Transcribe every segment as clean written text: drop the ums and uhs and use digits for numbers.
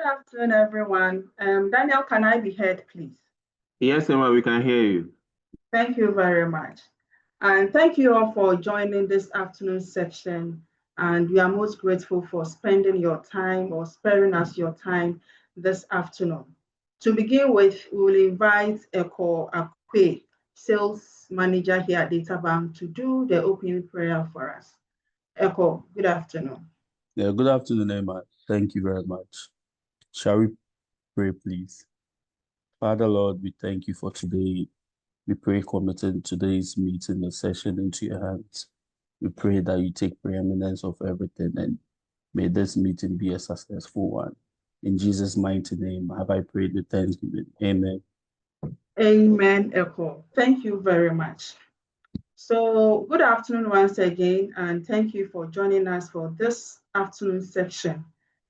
afternoon, everyone. Daniel, can I be heard, please? Yes, Emma, we can hear you. Thank you very much. And thank you all for joining this afternoon section. And we are most grateful for spending your time or sparing us your time this afternoon. To begin with, we will invite Eko Akwe, Sales Manager here at DataBank, to do the opening prayer for us. Eko, good afternoon. Yeah, good afternoon, Emma. Thank you very much. Shall we pray, please? Father, Lord, we thank you for today. We pray committing today's meeting, the session into your hands. We pray that you take preeminence of everything and may this meeting be a successful one. In Jesus' mighty name, have I prayed with thanksgiving. Amen. Amen, Eko. Thank you very much. So good afternoon once again, and thank you for joining us for this afternoon section,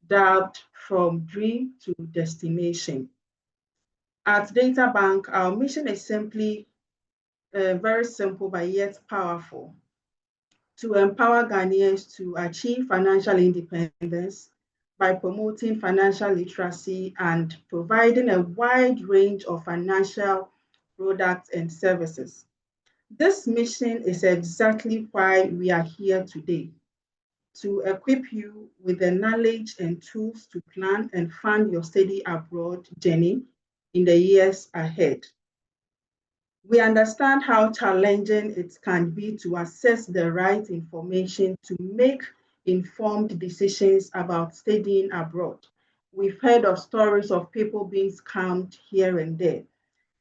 dubbed From Dream to Destination. At DataBank, our mission is simply very simple but yet powerful: to empower Ghanaians to achieve financial independence by promoting financial literacy and providing a wide range of financial products and services. This mission is exactly why we are here today, to equip you with the knowledge and tools to plan and fund your study abroad journey in the years ahead. We understand how challenging it can be to access the right information to make informed decisions about studying abroad. We've heard of stories of people being scammed here and there.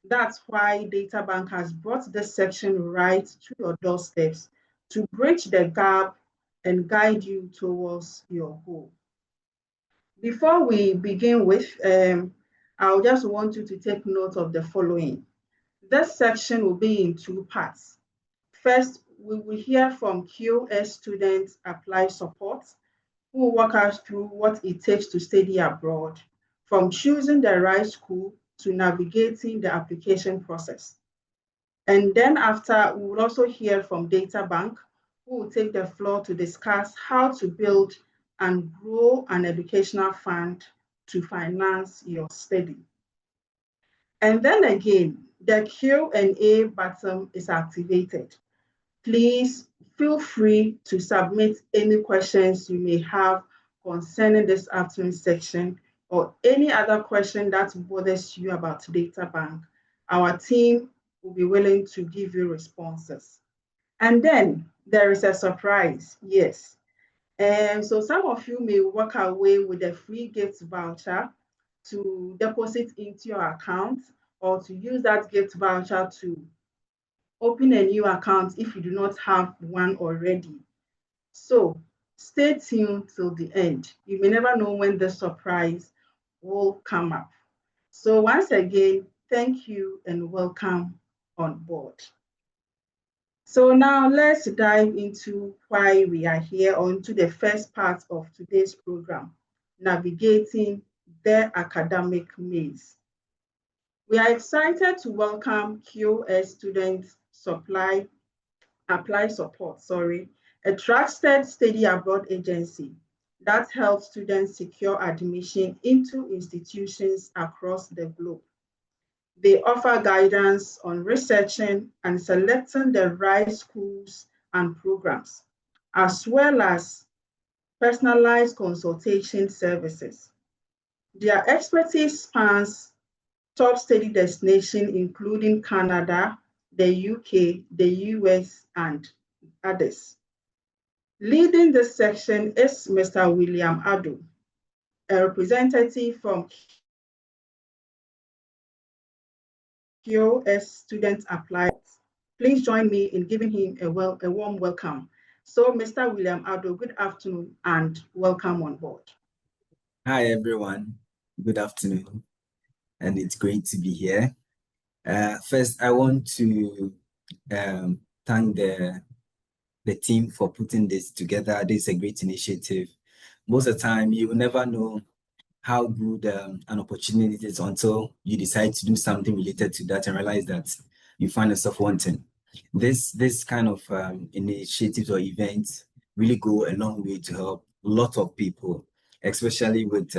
That's why DataBank has brought this section right to your doorsteps to bridge the gap and guide you towards your goal. Before we begin with, I just want you to take note of the following. This section will be in two parts. First, we will hear from QS students apply support, who will walk us through what it takes to study abroad, from choosing the right school to navigating the application process. And then after, we will also hear from DataBank, who will take the floor to discuss how to build and grow an educational fund to finance your study. And then again, the Q&A button is activated. Please feel free to submit any questions you may have concerning this afternoon section or any other question that bothers you about DataBank. Our team will be willing to give you responses. And then there is a surprise, yes. And so some of you may walk away with a free gift voucher to deposit into your account, or to use that gift voucher to open a new account if you do not have one already. So stay tuned till the end. You may never know when the surprise will come up. So once again, thank you and welcome on board. So now let's dive into why we are here, onto the first part of today's program, navigating the academic maze. We are excited to welcome QS Students Apply Support, a trusted study abroad agency that helps students secure admission into institutions across the globe. They offer guidance on researching and selecting the right schools and programs, as well as personalized consultation services. Their expertise spans top study destinations including Canada, the UK, the US, and others. Leading this section is Mr. William Ado, a representative from QS Students Apply. Please join me in giving him a warm welcome. So, Mr. William Ado, good afternoon and welcome on board. Hi, everyone. Good afternoon. And it's great to be here. First, I want to thank the team for putting this together. This is a great initiative. Most of the time, you will never know how good an opportunity is until you decide to do something related to that and realize that you find yourself wanting. This kind of initiatives or events really go a long way to help a lot of people, especially with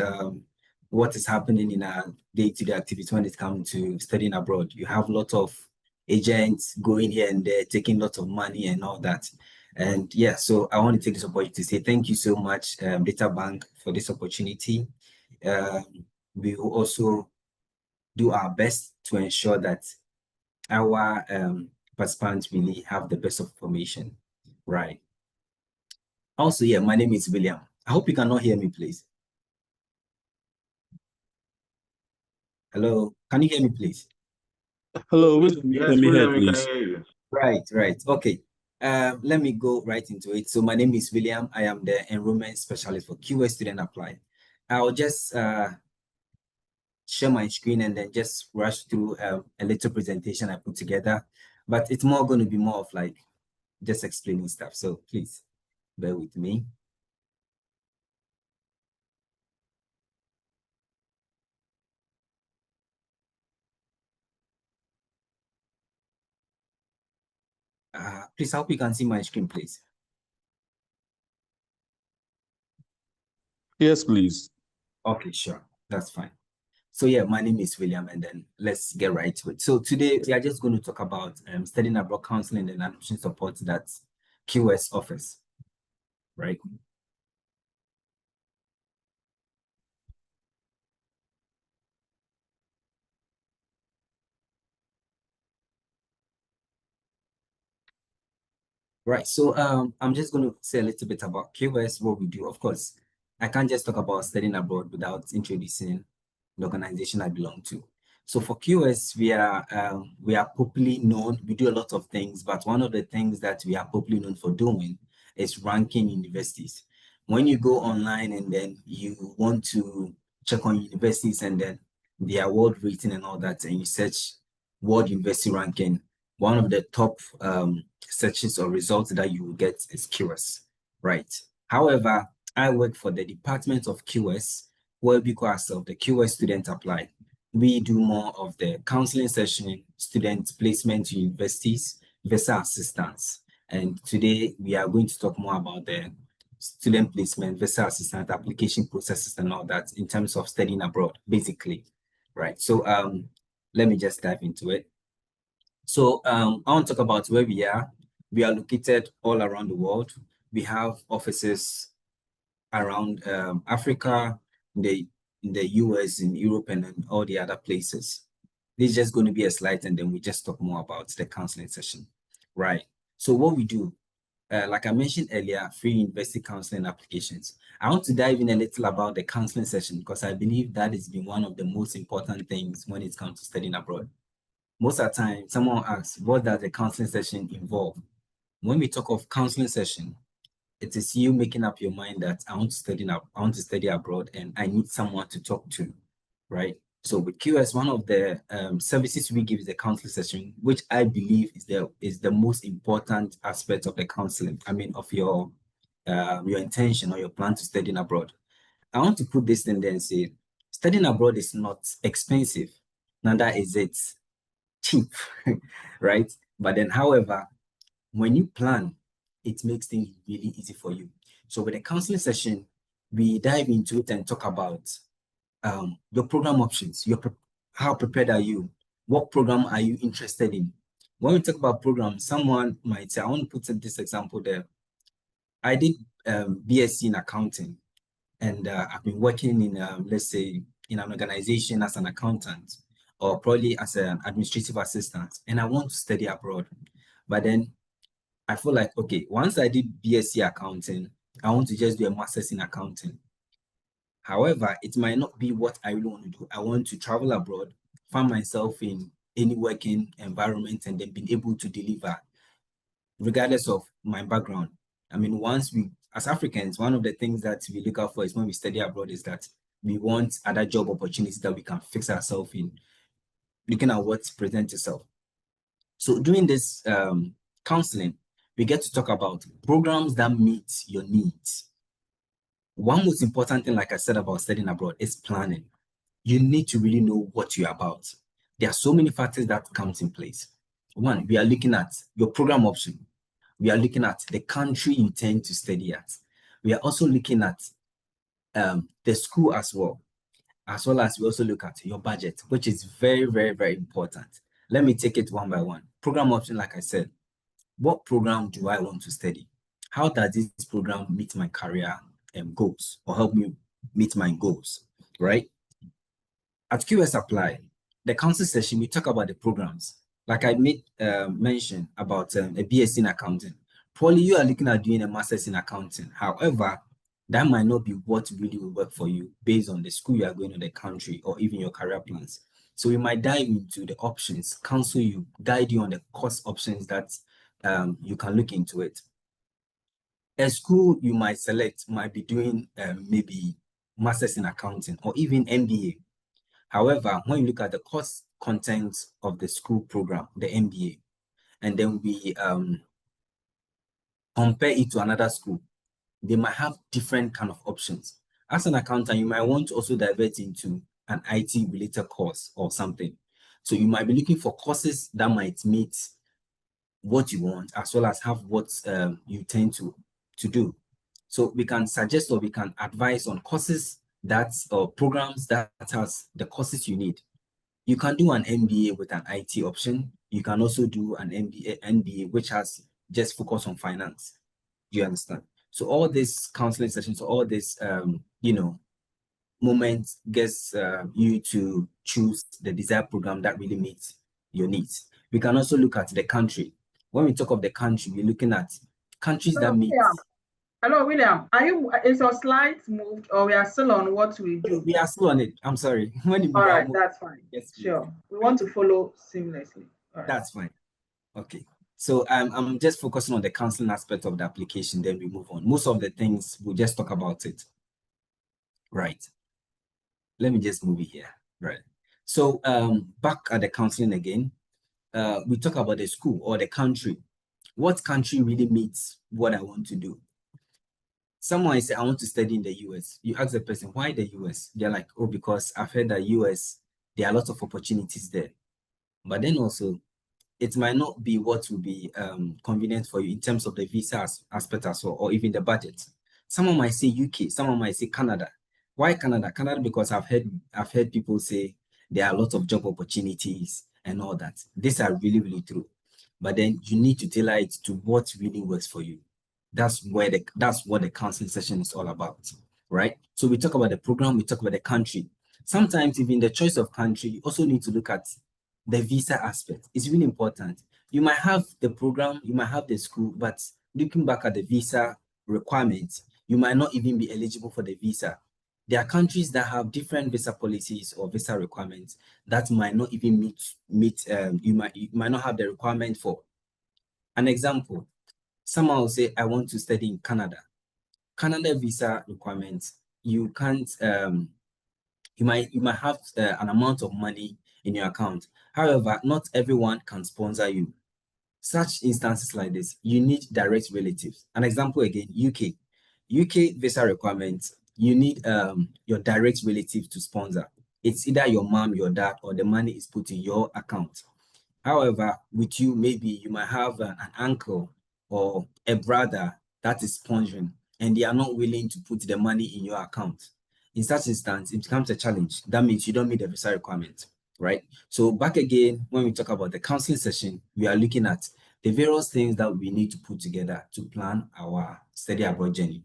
what is happening in our day-to-day activities when it comes to studying abroad. You have a lot of agents going here and there, taking lots of money and all that. And yeah, so I want to take this opportunity to say thank you so much, Data Bank, for this opportunity. We will also do our best to ensure that our participants really have the best of information, right? Also, yeah, my name is William. I hope you cannot hear me, please. Hello, can you hear me, please? Hello, William, Yes, let me hear, William, we can please. hear you. Right. Okay. Let me go right into it. So my name is William. I am the enrollment specialist for QS Student Apply. I'll just share my screen and then just rush through a little presentation I put together. But it's more going to be more of like just explaining stuff. So please bear with me. Please, I hope you can see my screen, please. Yes, please. Okay, sure. That's fine. So yeah, my name is William, and then let's get right to it. So today we are just going to talk about studying abroad counseling and admission support that QS offers, right? Right. So I'm just going to say a little bit about QS, what we do. Of course, I can't just talk about studying abroad without introducing the organization I belong to. So for QS, we are popularly known. We do a lot of things, but one of the things that we are popularly known for doing is ranking universities. When you go online and then you want to check on universities and then their world rating and all that, and you search world university ranking, one of the top searches or results that you will get is QS, right? However, I work for the Department of QS, where we call ourselves the QS Student Apply. We do more of the counseling session, student placement to universities, visa assistance. And today we are going to talk more about the student placement, visa assistance, application processes and all that in terms of studying abroad, basically, right? So let me just dive into it. So I want to talk about where we are. We are located all around the world. We have offices around Africa, in the US, in Europe, and in all the other places. This is just going to be a slide, and then we just talk more about the counseling session, right? So what we do, like I mentioned earlier, free university counseling applications. I want to dive in a little about the counseling session because I believe that has been one of the most important things when it comes to studying abroad. Most of the time, someone asks, what does the counseling session involve? When we talk of counseling session, it is you making up your mind that I want to study abroad and I need someone to talk to, right? So with QS, one of the services we give is the counseling session, which I believe is the most important aspect of the counseling. I mean, of your intention or your plan to study abroad. I want to put this in there and say, studying abroad is not expensive, neither is it cheap, right? But then, however, when you plan, it makes things really easy for you. So with the counseling session, we dive into it and talk about your program options, how prepared are you? What program are you interested in? When we talk about programs, someone might say, I want to put this example there. I did BSc in accounting, and I've been working in, let's say, in an organization as an accountant, or probably as an administrative assistant, and I want to study abroad. But then I feel like, okay, once I did BSc accounting, I want to just do a master's in accounting. However, it might not be what I really want to do. I want to travel abroad, find myself in any working environment, and then being able to deliver, regardless of my background. I mean, as Africans, one of the things that we look out for is when we study abroad is that we want other job opportunities that we can fix ourselves in, looking at what presents itself. So during this counseling, we get to talk about programs that meet your needs. One most important thing, like I said, about studying abroad is planning. You need to really know what you're about. There are so many factors that come in place. One, we are looking at your program option. We are looking at the country you intend to study at. We are also looking at the school as well. as well as we also look at your budget, which is very, very, very important. Let me take it one by one. Program option, like I said, what program do I want to study? How does this program meet my career goals or help me meet my goals, right? At QS Apply, the council session, we talk about the programs. Like I made mention about a BSc in accounting. Probably you are looking at doing a master's in accounting. However, that might not be what really will work for you based on the school you are going to, the country, or even your career plans. So we might dive into the options, counsel you, guide you on the course options that you can look into it. A school you might select might be doing maybe master's in accounting or even MBA. However, when you look at the course content of the school program, the MBA, and then we compare it to another school, they might have different kind of options. As an accountant, you might want to also divert into an IT related course or something. So you might be looking for courses that might meet what you want, as well as have what you tend to do. So we can suggest or we can advise on courses or programs that has the courses you need. You can do an MBA with an IT option. You can also do an MBA which has just focus on finance. Do you understand? So all these counseling sessions, all this moments gets you to choose the desired program that really meets your needs. We can also look at the country. When we talk of the country, we're looking at countries that meet. Hello, William. Is your slides moved or we are still on what we do? We are still on it. I'm sorry. When you move, all right, that's fine. Yes, sure. We want to follow seamlessly. Right. That's fine. Okay. So I'm just focusing on the counseling aspect of the application, then we move on. Most of the things, we'll just talk about it. Right. Let me just move it here. Right. So back at the counseling again, we talk about the school or the country. What country really meets what I want to do? Someone say, I want to study in the US. You ask the person, why the US? They're like, oh, because I've heard that US, there are lots of opportunities there. But then also, it might not be what will be convenient for you in terms of the visa aspect as well, or even the budget. Someone might say UK, someone might say Canada. Why Canada? Canada, because I've heard people say there are a lot of job opportunities and all that. These are really, really true. But then you need to tailor it to what really works for you. That's what the counseling session is all about, right? So we talk about the program, we talk about the country. Sometimes even the choice of country, you also need to look at the visa aspect. It's really important. You might have the program, you might have the school, but looking back at the visa requirements, you might not even be eligible for the visa. There are countries that have different visa policies or visa requirements that might not even meet you might not have the requirement for. An example, someone will say, I want to study in Canada. Canada visa requirements, you can't you might have an amount of money in your account. However, not everyone can sponsor you. Such instances like this, you need direct relatives. An example again, UK visa requirements, you need your direct relative to sponsor. It's either your mom, your dad, or the money is put in your account. However, with you, maybe you might have an uncle or a brother that is sponsoring, and they are not willing to put the money in your account. In such instance, it becomes a challenge. That means you don't meet the visa requirement, right? So back again, when we talk about the counseling session, we are looking at the various things that we need to put together to plan our study abroad journey,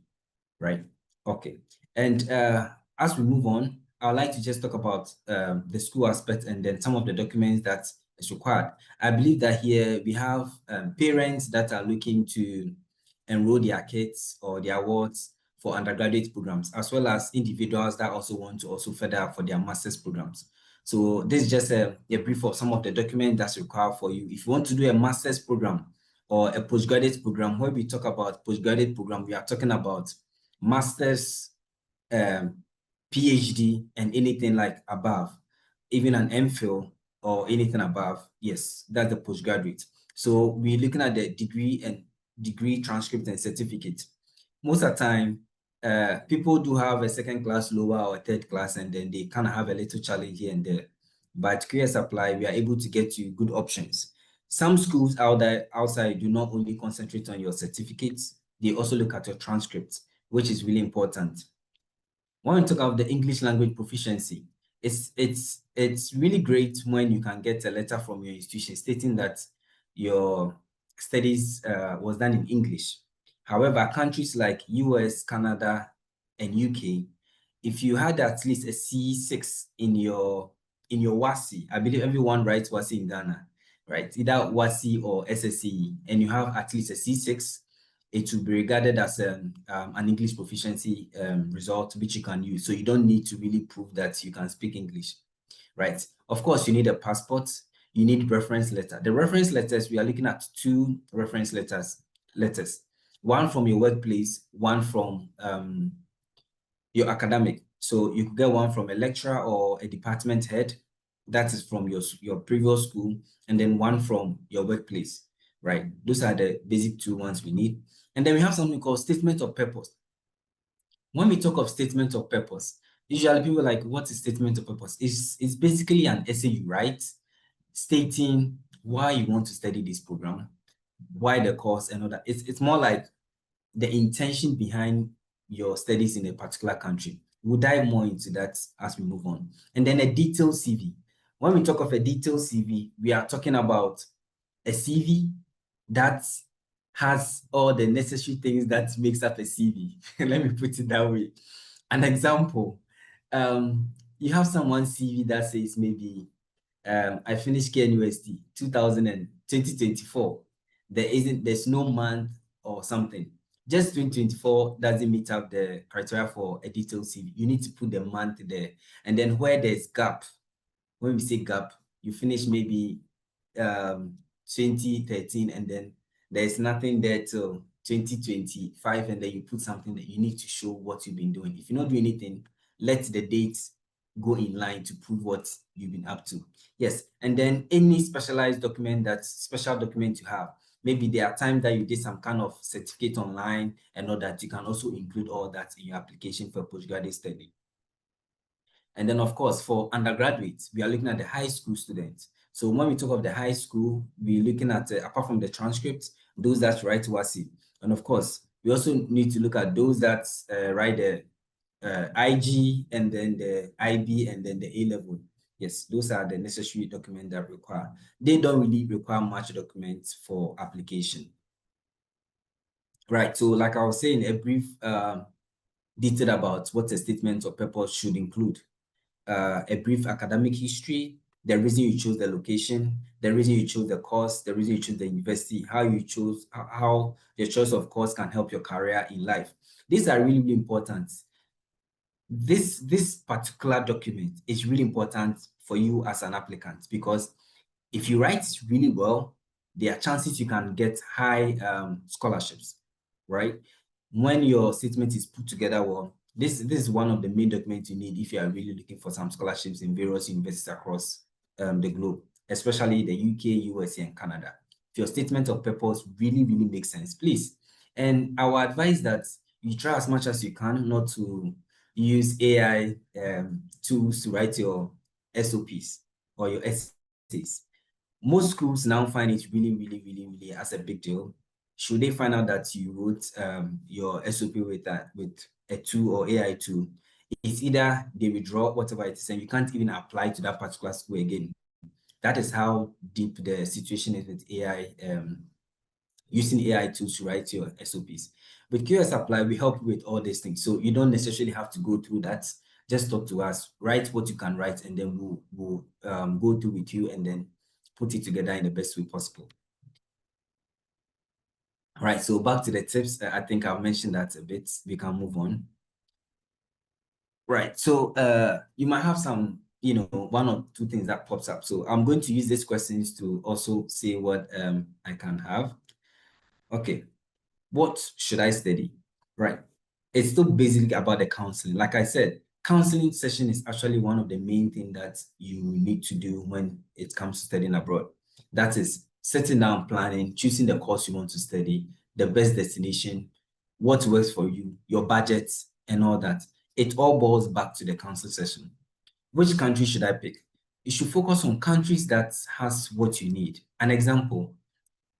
right? Okay. And as we move on, I'd like to just talk about the school aspect and then some of the documents that is required. I believe that here we have parents that are looking to enroll their kids or their wards for undergraduate programs, as well as individuals that also want to also further for their master's programs. So this is just a brief of some of the documents that's required for you. If you want to do a master's program or a postgraduate program, when we talk about postgraduate program, we are talking about master's, PhD, and anything like above, even an MPhil or anything above. Yes, that's the postgraduate. So we're looking at the degree transcript and certificate. Most of the time, people do have a second class, lower, or third class, and then they kind of have a little challenge here and there. But QS Apply, we are able to get you good options. Some schools outside do not only concentrate on your certificates, they also look at your transcripts, which is really important. When we talk about the English language proficiency, it's really great when you can get a letter from your institution stating that your studies was done in English. However, countries like US, Canada, and UK, if you had at least a C6 in your WASSCE, I believe everyone writes WASSCE in Ghana, right? Either WASSCE or SSCE, and you have at least a C6, it will be regarded as an English proficiency result, which you can use. So you don't need to really prove that you can speak English, right? Of course, you need a passport, you need reference letter. The reference letters, we are looking at 2 reference letters, one from your workplace, one from your academic. So you could get one from a lecturer or a department head, that is from your previous school, and then one from your workplace, right? Those are the basic 2 ones we need. And then we have something called statement of purpose. When we talk of statement of purpose, usually people are like, what is statement of purpose? It's basically an essay you write stating why you want to study this program, why the course and all that. It's more like the intention behind your studies in a particular country. We'll dive more into that as we move on. And then a detailed CV. When we talk of a detailed CV, we are talking about a CV that has all the necessary things that makes up a CV. Let me put it that way. An example, you have someone's CV that says maybe, I finished KNUST 2024. There's no month or something. Just 2024 doesn't meet up the criteria for a detailed CV. You need to put the month there. And then where there's gap, when we say gap, you finish maybe 2013 and then there's nothing there till 2025, and then you put something that you need to show what you've been doing. If you don't do anything, let the dates go in line to prove what you've been up to. Yes, and then any specialized document, special document you have. Maybe there are times that you did some kind of certificate online and all that. You can also include all that in your application for postgraduate study. And then, of course, for undergraduates, we are looking at the high school students. So when we talk of the high school, we're looking at, apart from the transcripts, those that write WASSCE. And of course, we also need to look at those that write the IG and then the IB and then the A-level. Yes, those are the necessary documents that require. They don't really require much documents for application. Right, so like I was saying, a brief detail about what a statement of purpose should include. A brief academic history, the reason you chose the location, the reason you chose the course, the reason you chose the university, how you chose, how your choice of course can help your career in life. These are really, really important. This particular document is really important for you as an applicant, because if you write really well, there are chances you can get high scholarships, right? When your statement is put together well, this is one of the main documents you need if you are really looking for some scholarships in various universities across the globe, especially the UK, USA, and Canada. If your statement of purpose really, really makes sense, please. And I would advise that you try as much as you can not to use AI tools to write your SOPs or your essays. Most schools now find it really, really, really, really as a big deal. Should they find out that you wrote your SOP with a tool or AI tool, it's either they withdraw whatever it is and you can't even apply to that particular school again. That is how deep the situation is with AI, using AI tools to write your SOPs. With QS Apply, we help you with all these things. So you don't necessarily have to go through that. Just talk to us, write what you can write, and then we'll go through with you and then put it together in the best way possible. All right, so back to the tips. I think I've mentioned that a bit. We can move on. Right, so you might have some, one or two things that pops up. So I'm going to use these questions to also say what I can have. Okay, what should I study? Right, it's still basically about the counseling. Like I said, counseling session is actually one of the main things that you need to do when it comes to studying abroad. That is sitting down, planning, choosing the course you want to study, the best destination, what works for you, your budget, and all that. It all boils back to the counsel session. Which country should I pick? You should focus on countries that has what you need. An example,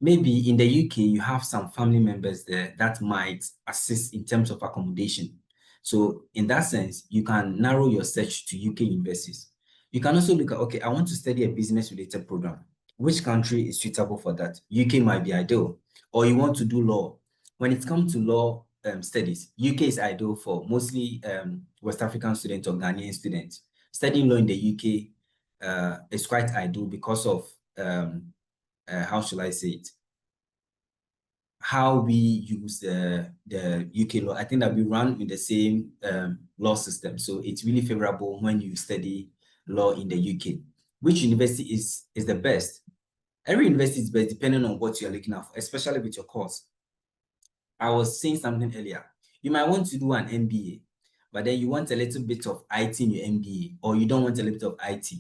maybe in the UK, you have some family members there that might assist in terms of accommodation. So in that sense, you can narrow your search to UK universities. You can also look at, okay, I want to study a business-related program. Which country is suitable for that? UK might be ideal. Or you want to do law. When it comes to law studies, UK is ideal for mostly West African students or Ghanaian students. Studying law in the UK is quite ideal because of, how shall I say it? How we use the UK law. I think that we run in the same law system. So it's really favorable when you study law in the UK. Which university is the best? Every university is best depending on what you're looking at for, especially with your course. I was saying something earlier. You might want to do an MBA, but then you want a little bit of IT in your MBA, or you don't want a little bit of IT.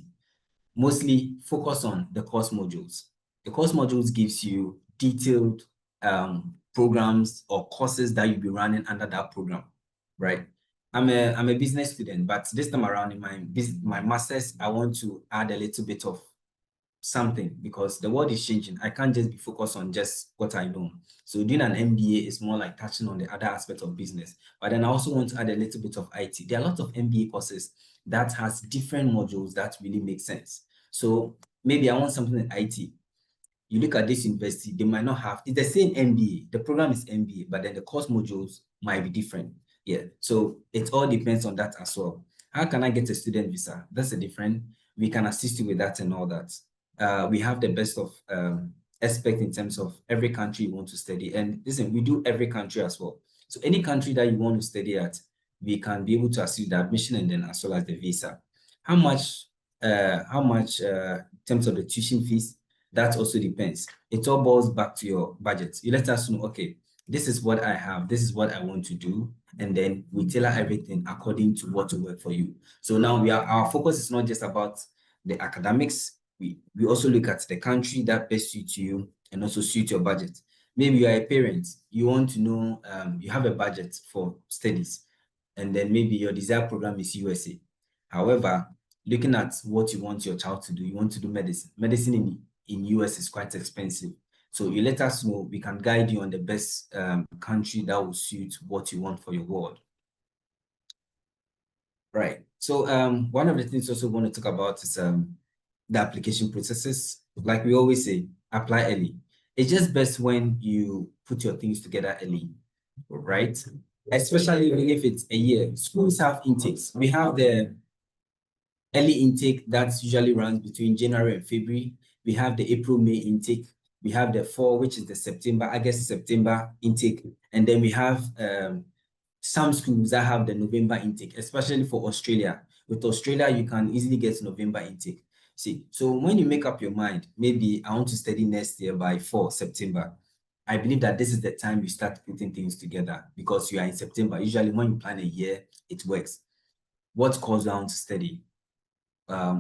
Mostly focus on the course modules. The course modules gives you detailed programs or courses that you'll be running under that program, right? I'm a business student, but this time around in my master's, I want to add a little bit of something because the world is changing. I can't just be focused on just what I know. So doing an MBA is more like touching on the other aspect of business. But then I also want to add a little bit of IT. There are a lot of MBA courses that has different modules that really make sense. So maybe I want something in IT. You look at this university, they might not have, it's the same MBA. The program is MBA, but then the course modules might be different. Yeah, so it all depends on that as well. How can I get a student visa? That's a different, we can assist you with that and all that. We have the best of aspect in terms of every country you want to study. And listen, we do every country as well. So any country that you want to study at, we can be able to assist the admission and then as well as the visa. How much in terms of the tuition fees? That also depends. It all boils back to your budget. You let us know, okay, this is what I have, this is what I want to do, and then we tailor everything according to what will work for you. So now our focus is not just about the academics. We also look at the country that best suits you and also suit your budget. Maybe you are a parent, you want to know, you have a budget for studies, and then maybe your desired program is USA. However, looking at what you want your child to do, you want to do medicine. Medicine in US is quite expensive. So you let us know, we can guide you on the best country that will suit what you want for your ward. Right. So one of the things also want to talk about is the application processes. Like we always say, apply early. It's just best when you put your things together early, right? Especially if it's a year. Schools have intakes. We have the early intake that usually runs between January and February. We have the April-May intake. We have the fall, which is the August-September intake. And then we have some schools that have the November intake, especially for Australia. With Australia, you can easily get November intake. See, so when you make up your mind, maybe I want to study next year by 4 September, I believe that this is the time you start putting things together because you are in September. Usually when you plan a year, it works. What course do I want to study?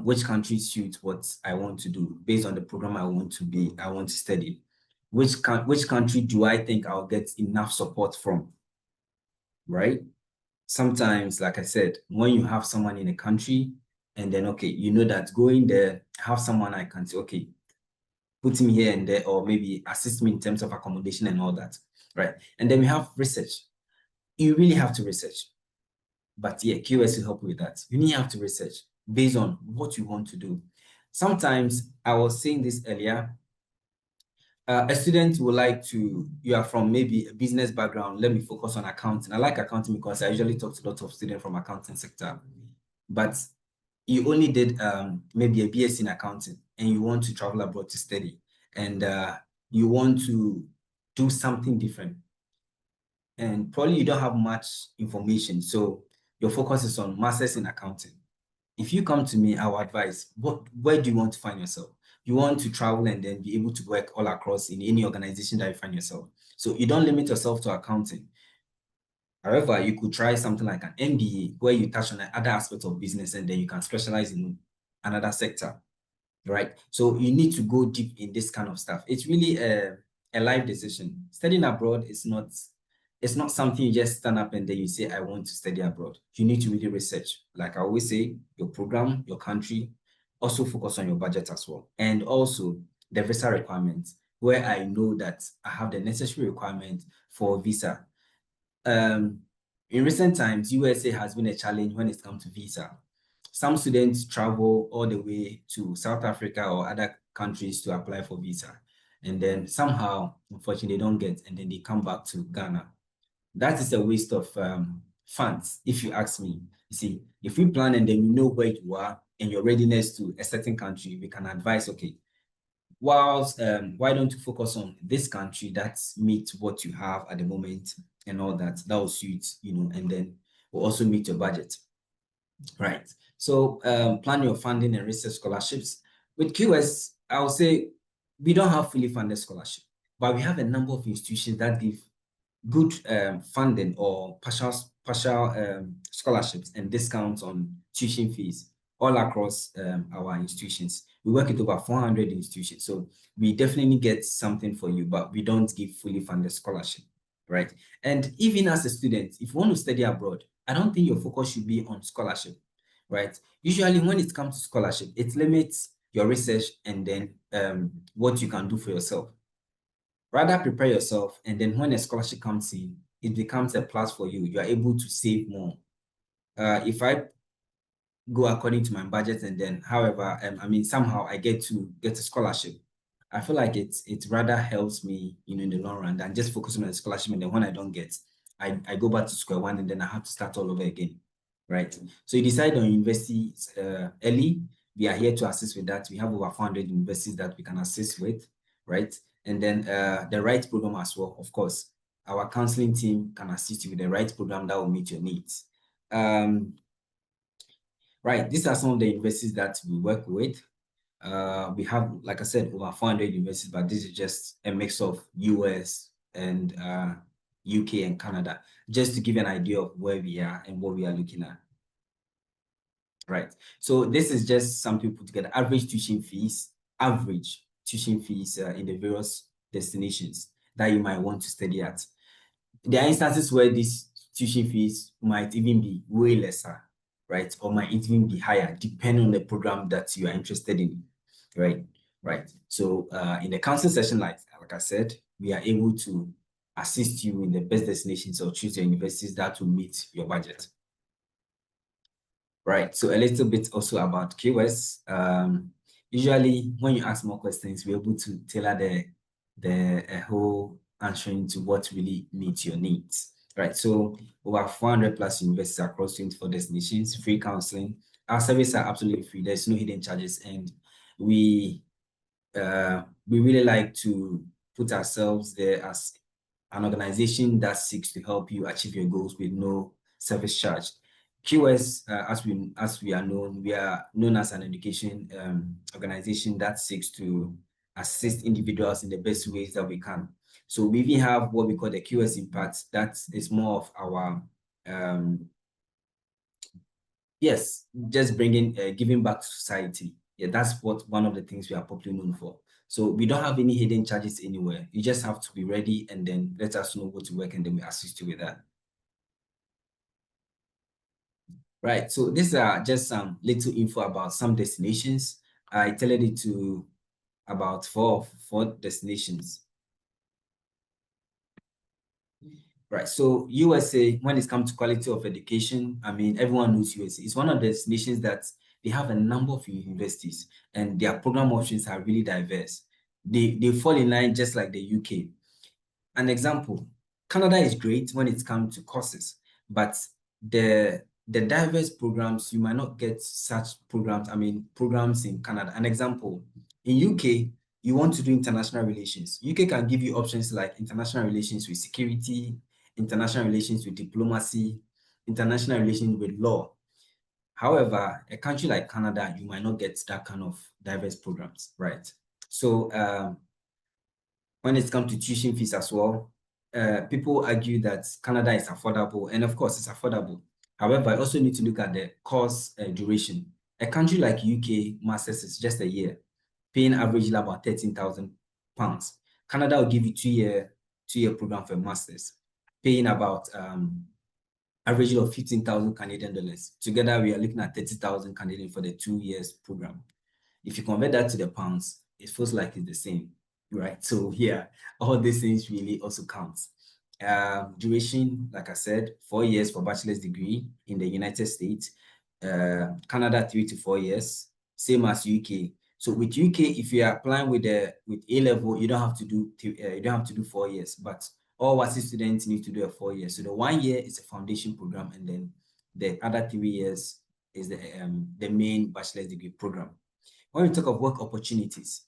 Which country suits what I want to do based on the program I want to study? Which country do I think I'll get enough support from? Right? Sometimes, like I said, when you have someone in a country and then, okay, you know that going there, have someone I can say, okay, put me here and there, or maybe assist me in terms of accommodation and all that, right? And then we have research. You really have to research. But yeah, QS will help you with that. You need to have to research based on what you want to do. Sometimes, I was saying this earlier, a student would like to, you are from maybe a business background, let me focus on accounting. I like accounting because I usually talk to a lot of students from accounting sector. But you only did maybe a BSc in accounting and you want to travel abroad to study and you want to do something different. And probably you don't have much information. So your focus is on masters in accounting. If you come to me, I will advise, where do you want to find yourself? You want to travel and then be able to work all across in any organization that you find yourself. So you don't limit yourself to accounting. However, you could try something like an MBA where you touch on other aspects of business and then you can specialize in another sector, right? So you need to go deep in this kind of stuff. It's really a life decision. Studying abroad is not, it's not something you just stand up and then you say, I want to study abroad. You need to really research. Like I always say, your program, your country, also focus on your budget as well. And also the visa requirements, where I know that I have the necessary requirement for visa. In recent times, USA has been a challenge when it comes to visa. Some students travel all the way to South Africa or other countries to apply for visa. And then somehow, unfortunately, they don't get, and then they come back to Ghana. That is a waste of funds, if you ask me. You see, if we plan and then we know where you are and your readiness to a certain country, we can advise, okay, whilst why don't you focus on this country that meets what you have at the moment and all that will suit, and then will also meet your budget, right? So plan your funding and research scholarships. With QS, I'll say we don't have fully funded scholarship, but we have a number of institutions that give good funding or partial scholarships and discounts on tuition fees all across our institutions. We work with over 400 institutions, so we definitely get something for you, but we don't give fully funded scholarship, right? And even as a student, if you want to study abroad, I don't think your focus should be on scholarship, right? Usually when it comes to scholarship, it limits your research and then what you can do for yourself. Rather prepare yourself, and then when a scholarship comes in, it becomes a plus for you. You are able to save more. If I go according to my budget and then, however, somehow I get a scholarship, I feel like it rather helps me, in the long run than just focusing on the scholarship, and then when I don't get, I go back to square one and then I have to start all over again, right? So you decide on universities early. We are here to assist with that. We have over 400 universities that we can assist with, right? And then the right program as well, of course. Our counseling team can assist you with the right program that will meet your needs. Right, these are some of the universities that we work with. We have, like I said, over 400 universities, but this is just a mix of US and UK and Canada, just to give you an idea of where we are and what we are looking at. Right, so this is just something put together. Average tuition fees in the various destinations that you might want to study at. There are instances where these tuition fees might even be way lesser, right? Or might even be higher, depending on the program that you are interested in, right? Right. So in the counseling session, like I said, we are able to assist you in the best destinations or choose the universities that will meet your budget. Right, so a little bit also about QS. Usually when you ask more questions, we're able to tailor the whole answering to what really meets your needs. Right, so over 400 plus universities across 24 destinations, free counseling. Our services are absolutely free. There's no hidden charges, and we really like to put ourselves there as an organization that seeks to help you achieve your goals with no service charge. QS, as we are known as an education organization that seeks to assist individuals in the best ways that we can. So we even have what we call the QS Impact. That is more of our yes, just bringing giving back to society. Yeah, that's one of the things we are popularly known for. So we don't have any hidden charges anywhere. You just have to be ready and then let us know what to work, and then we assist you with that. Right, so these are just some little info about some destinations. I tailored it to about four destinations. Right, so USA, when it comes to quality of education, everyone knows USA. It's one of the destinations that they have a number of universities, and their program options are really diverse. They fall in line just like the UK. An example, Canada is great when it comes to courses, but the diverse programs, you might not get such programs, programs in Canada. An example, in UK, you want to do international relations. UK can give you options like international relations with security, international relations with diplomacy, international relations with law. However, a country like Canada, you might not get that kind of diverse programs, right? So when it comes to tuition fees as well, people argue that Canada is affordable, and of course it's affordable. However, I also need to look at the course duration. A country like UK, masters is just a year, paying averagely about £13,000. Canada will give you two-year program for masters, paying about average of 15,000 Canadian dollars. Together, we are looking at 30,000 Canadian for the 2 years program. If you convert that to the pounds, it feels like it's the same, right? So yeah, all these things really also counts. Duration, like I said, 4 years for bachelor's degree in the United States. Canada, 3 to 4 years, same as UK. So with UK, if you are applying with A level, you don't have to do 4 years, but all WASSCE students need to do a 4 years. So the 1 year is a foundation program, and then the other 3 years is the main bachelor's degree program. When we talk of work opportunities,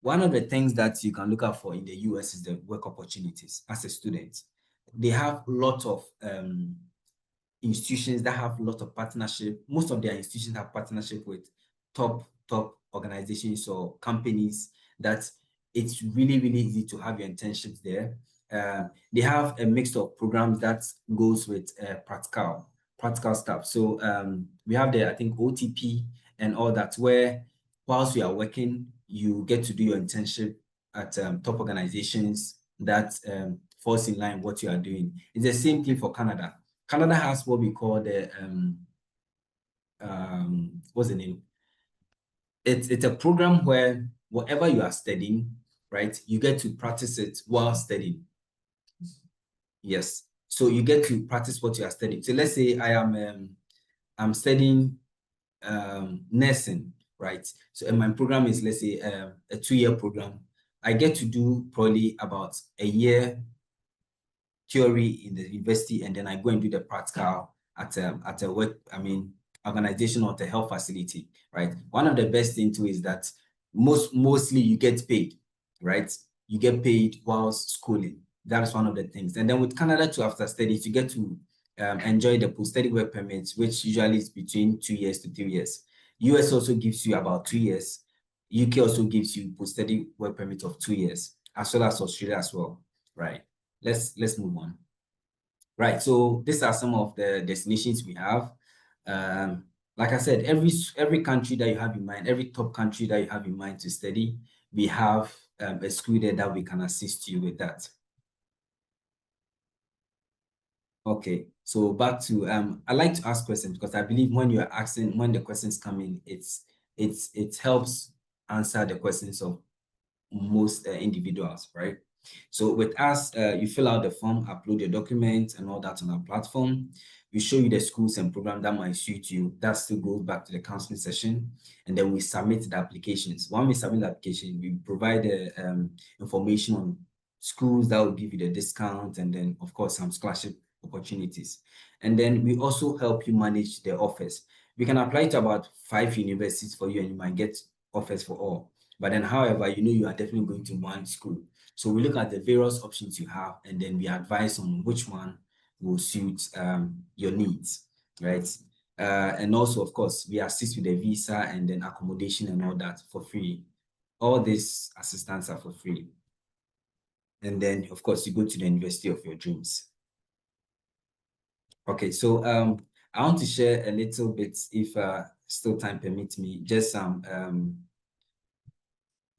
one of the things that you can look out for in the US is the work opportunities as a student. They have lots of institutions that have a lot of partnership. Most of their institutions have partnership with top organizations or companies that it's really, really easy to have your internships there. They have a mix of programs that goes with practical stuff. So we have the, I think, OTP and all that, where whilst you are working, you get to do your internship at top organizations that falls in line with what you are doing. It's the same thing for Canada. Canada has what we call the what's the name? It's a program where whatever you are studying, right, you get to practice it while studying. Yes, so you get to practice what you are studying. So let's say I'm studying nursing, right? So and my program is, let's say, a 2-year program. I get to do probably about a year theory in the university, and then I go and do the practical at a work, organization or the health facility, right? One of the best things too is that mostly you get paid, right? You get paid whilst schooling. That is one of the things. And then with Canada too, after studies, you get to enjoy the post-study work permits, which usually is between 2 years to 3 years. US also gives you about 2 years. UK also gives you post-study work permit of 2 years, as well as Australia as well, right? Let's move on. Right, so these are some of the destinations we have. Like I said, every country that you have in mind, every top country that you have in mind to study, we have a school there that we can assist you with that. Okay, so back to I like to ask questions because I believe when you are asking, when the questions come in, it helps answer the questions of most individuals, right? So with us, you fill out the form, upload your documents and all that on our platform. We show you the schools and programs that might suit you. That still goes back to the counseling session. And then we submit the applications. When we submit the application, we provide the information on schools that will give you the discount, and then, of course, some scholarship opportunities. And then we also help you manage the offers. We can apply to about 5 universities for you, and you might get offers for all. But then, however, you are definitely going to one school. So we look at the various options you have, and then we advise on which one will suit your needs, right? And also, of course, we assist with the visa and then accommodation and all that for free. All these assistance are for free. And then, of course, you go to the university of your dreams. Okay, so I want to share a little bit, if still time permits me, just some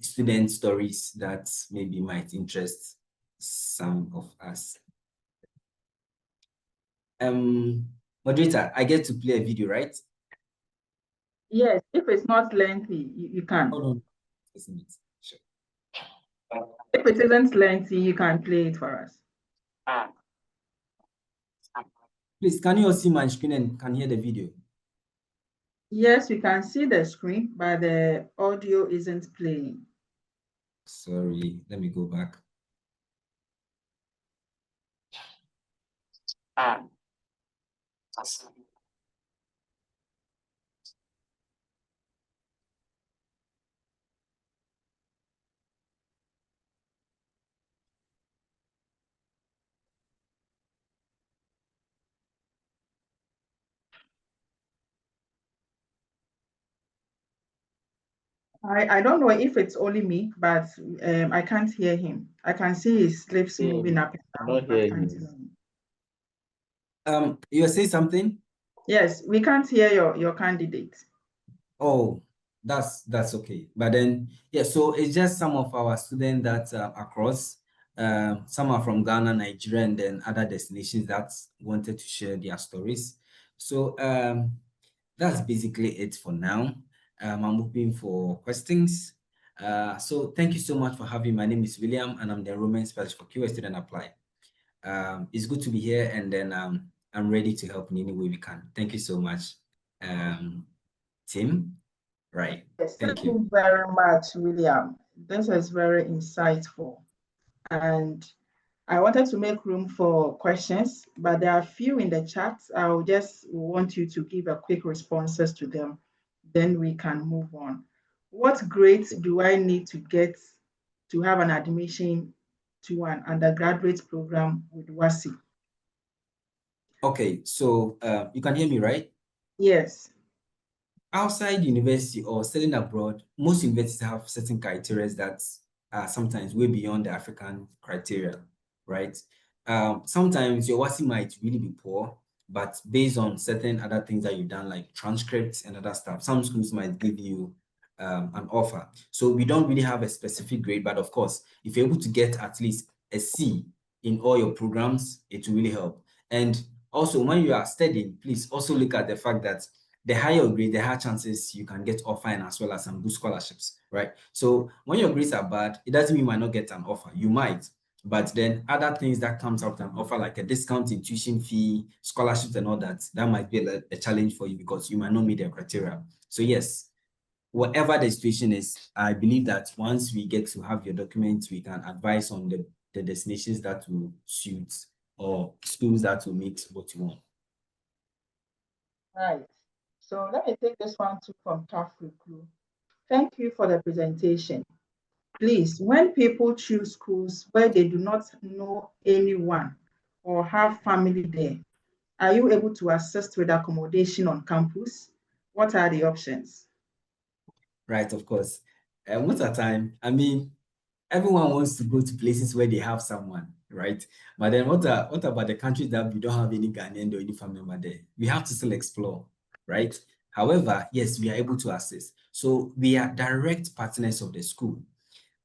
student stories that maybe might interest some of us. Moderator, I get to play a video, right? Yes, if it's not lengthy, you can. Hold on. Sure. If it isn't lengthy, you can play it for us. Please, can you all see my screen and can hear the video? Yes, we can see the screen, but the audio isn't playing. Sorry, let me go back. I don't know if it's only me, but I can't hear him. I can see his lips moving up and down. Not but I hear can't him. hear him. You were saying something? Yes, we can't hear your candidate. Oh, that's okay. But then, yeah, so it's just some of our students that across, some are from Ghana, Nigeria, and then other destinations that wanted to share their stories. So that's basically it for now. I'm hoping for questions. So thank you so much for having me. My name is William, and I'm the enrollment specialist for QS Student Apply. It's good to be here, and then I'm ready to help in any way we can. Thank you so much, Tim. Right. Yes, Thank you. you very much, William. This is very insightful. And I wanted to make room for questions, but there are a few in the chat. I'll just want you to give a quick responses to them. Then we can move on. What grades do I need to get to have an admission to an undergraduate program with WASSCE? Okay, so you can hear me, right? Yes. Outside university or studying abroad, most universities have certain criteria that are sometimes way beyond the African criteria, right? Sometimes your WASSCE might really be poor, but based on certain other things that you've done, like transcripts and other stuff, some schools might give you an offer. So we don't really have a specific grade, but of course, if you're able to get at least a C in all your programs, it will really help. And also, when you are studying, please also look at the fact that the higher your grade, the higher chances you can get offer and as well as some good scholarships, right? So when your grades are bad, it doesn't mean you might not get an offer. You might, but then other things that comes out an offer, like a discount in tuition fee, scholarships and all that, that might be a challenge for you because you might not meet their criteria. So yes, whatever the situation is, I believe that once we get to have your documents, we can advise on the destinations that will suit or schools that will meet what you want. Right. So let me take this one too from Tafriklu. Thank you for the presentation. Please, when people choose schools where they do not know anyone or have family there, are you able to assist with accommodation on campus? What are the options? Right, of course. Most of the time, I mean, everyone wants to go to places where they have someone, right? But then what about the countries that we don't have any Ghanaian or any family member there? We have to still explore, right? However, yes, we are able to assist. So we are direct partners of the school.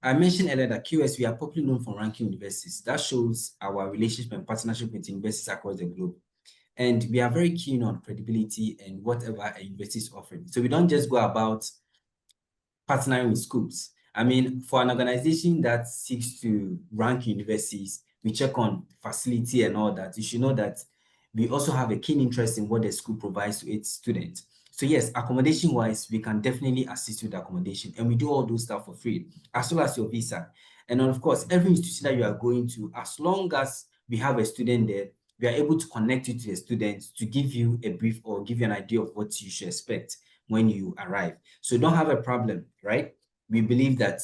I mentioned earlier that QS, we are popularly known for ranking universities. That shows our relationship and partnership with universities across the globe. And we are very keen on credibility and whatever a university is offering. So we don't just go about partnering with schools. I mean, for an organization that seeks to rank universities, we check on facility and all that. You should know that we also have a keen interest in what the school provides to its students. So yes, accommodation-wise, we can definitely assist with accommodation, and we do all those stuff for free, as well as your visa. And of course, every institution that you are going to, as long as we have a student there, we are able to connect you to the students to give you a brief or give you an idea of what you should expect when you arrive. So don't have a problem, right? We believe that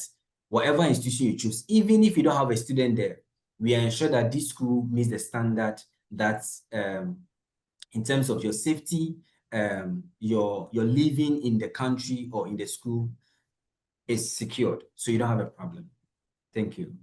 whatever institution you choose, even if you don't have a student there, we ensure that this school meets the standard that in terms of your safety, your living in the country or in the school is secured. So you don't have a problem. Thank you.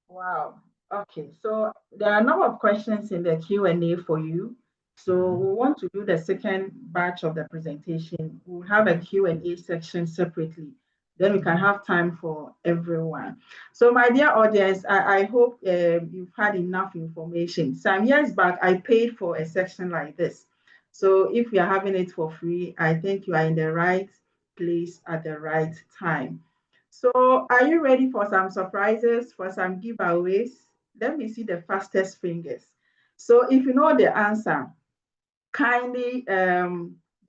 Wow. Okay, so there are a number of questions in the Q&A for you. So we want to do the second batch of the presentation. We'll have a Q&A section separately. Then we can have time for everyone. So my dear audience, I hope you've had enough information. Some years back, I paid for a section like this. So if we are having it for free, I think you are in the right place at the right time. So are you ready for some surprises, for some giveaways? Let me see the fastest fingers. So if you know the answer, kindly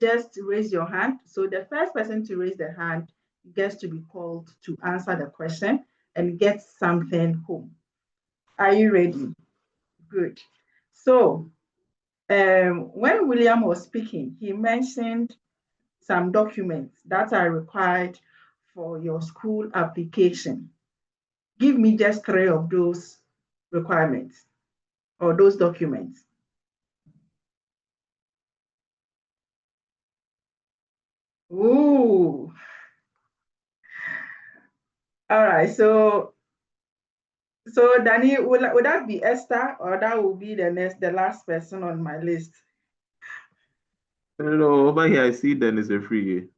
just raise your hand. So the first person to raise the hand gets to be called to answer the question and get something home. Are you ready? Good. So when William was speaking, he mentioned some documents that are required for your school application. Give me just 3 of those requirements or those documents. Ooh. All right. So Danny, would that be Esther, or that will be the last person on my list? Hello, over here I see Dennis Efrige.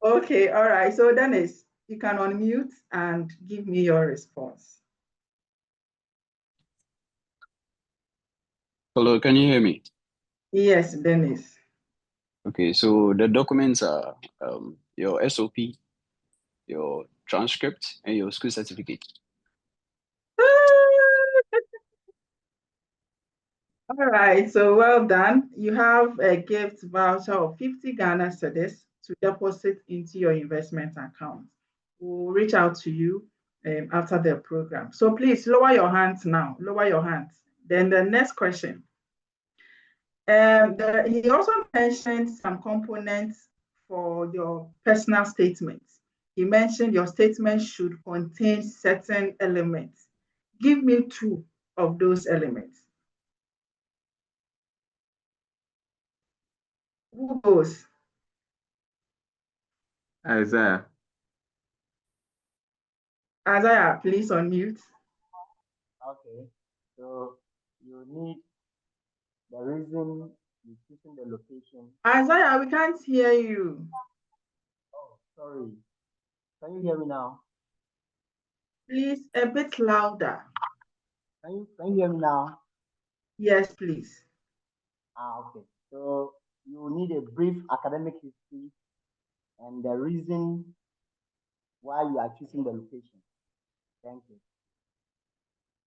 Okay. All right. So Dennis, you can unmute and give me your response. Hello, can you hear me? Yes, Dennis. Okay, so the documents are your SOP, your transcript, and your school certificate. All right, so well done. You have a gift voucher of 50 Ghana cedis to deposit into your investment account. We'll reach out to you after the program. So please lower your hands now. Lower your hands. Then the next question. He also mentioned some components for your personal statements. He mentioned your statement should contain certain elements. Give me two of those elements. Who goes? Isaiah. Isaiah, please unmute. Okay, so you need the reason you're choosing the location. Isaiah, we can't hear you. Oh, sorry. Can you hear me now? Please, a bit louder. Can you hear me now? Yes, please. Okay. So you need a brief academic history and the reason why you are choosing the location. Thank you.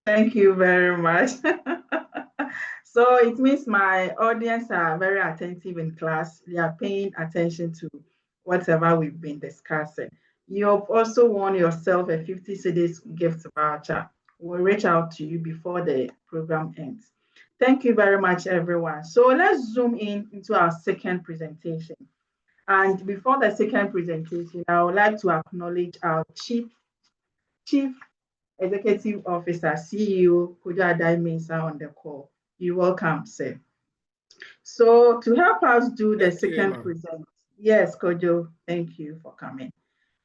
Thank you very much. So it means my audience are very attentive in class. They are paying attention to whatever we've been discussing. You've also won yourself a 50 cedis gift voucher. We'll reach out to you before the program ends. Thank you very much, everyone. So let's zoom in into our second presentation. And before the second presentation, I would like to acknowledge our Chief Executive Officer, CEO, Kojo Adai-Mensah on the call. You're welcome, sir. So to help us do the second presentation, yes, Kojo, thank you for coming.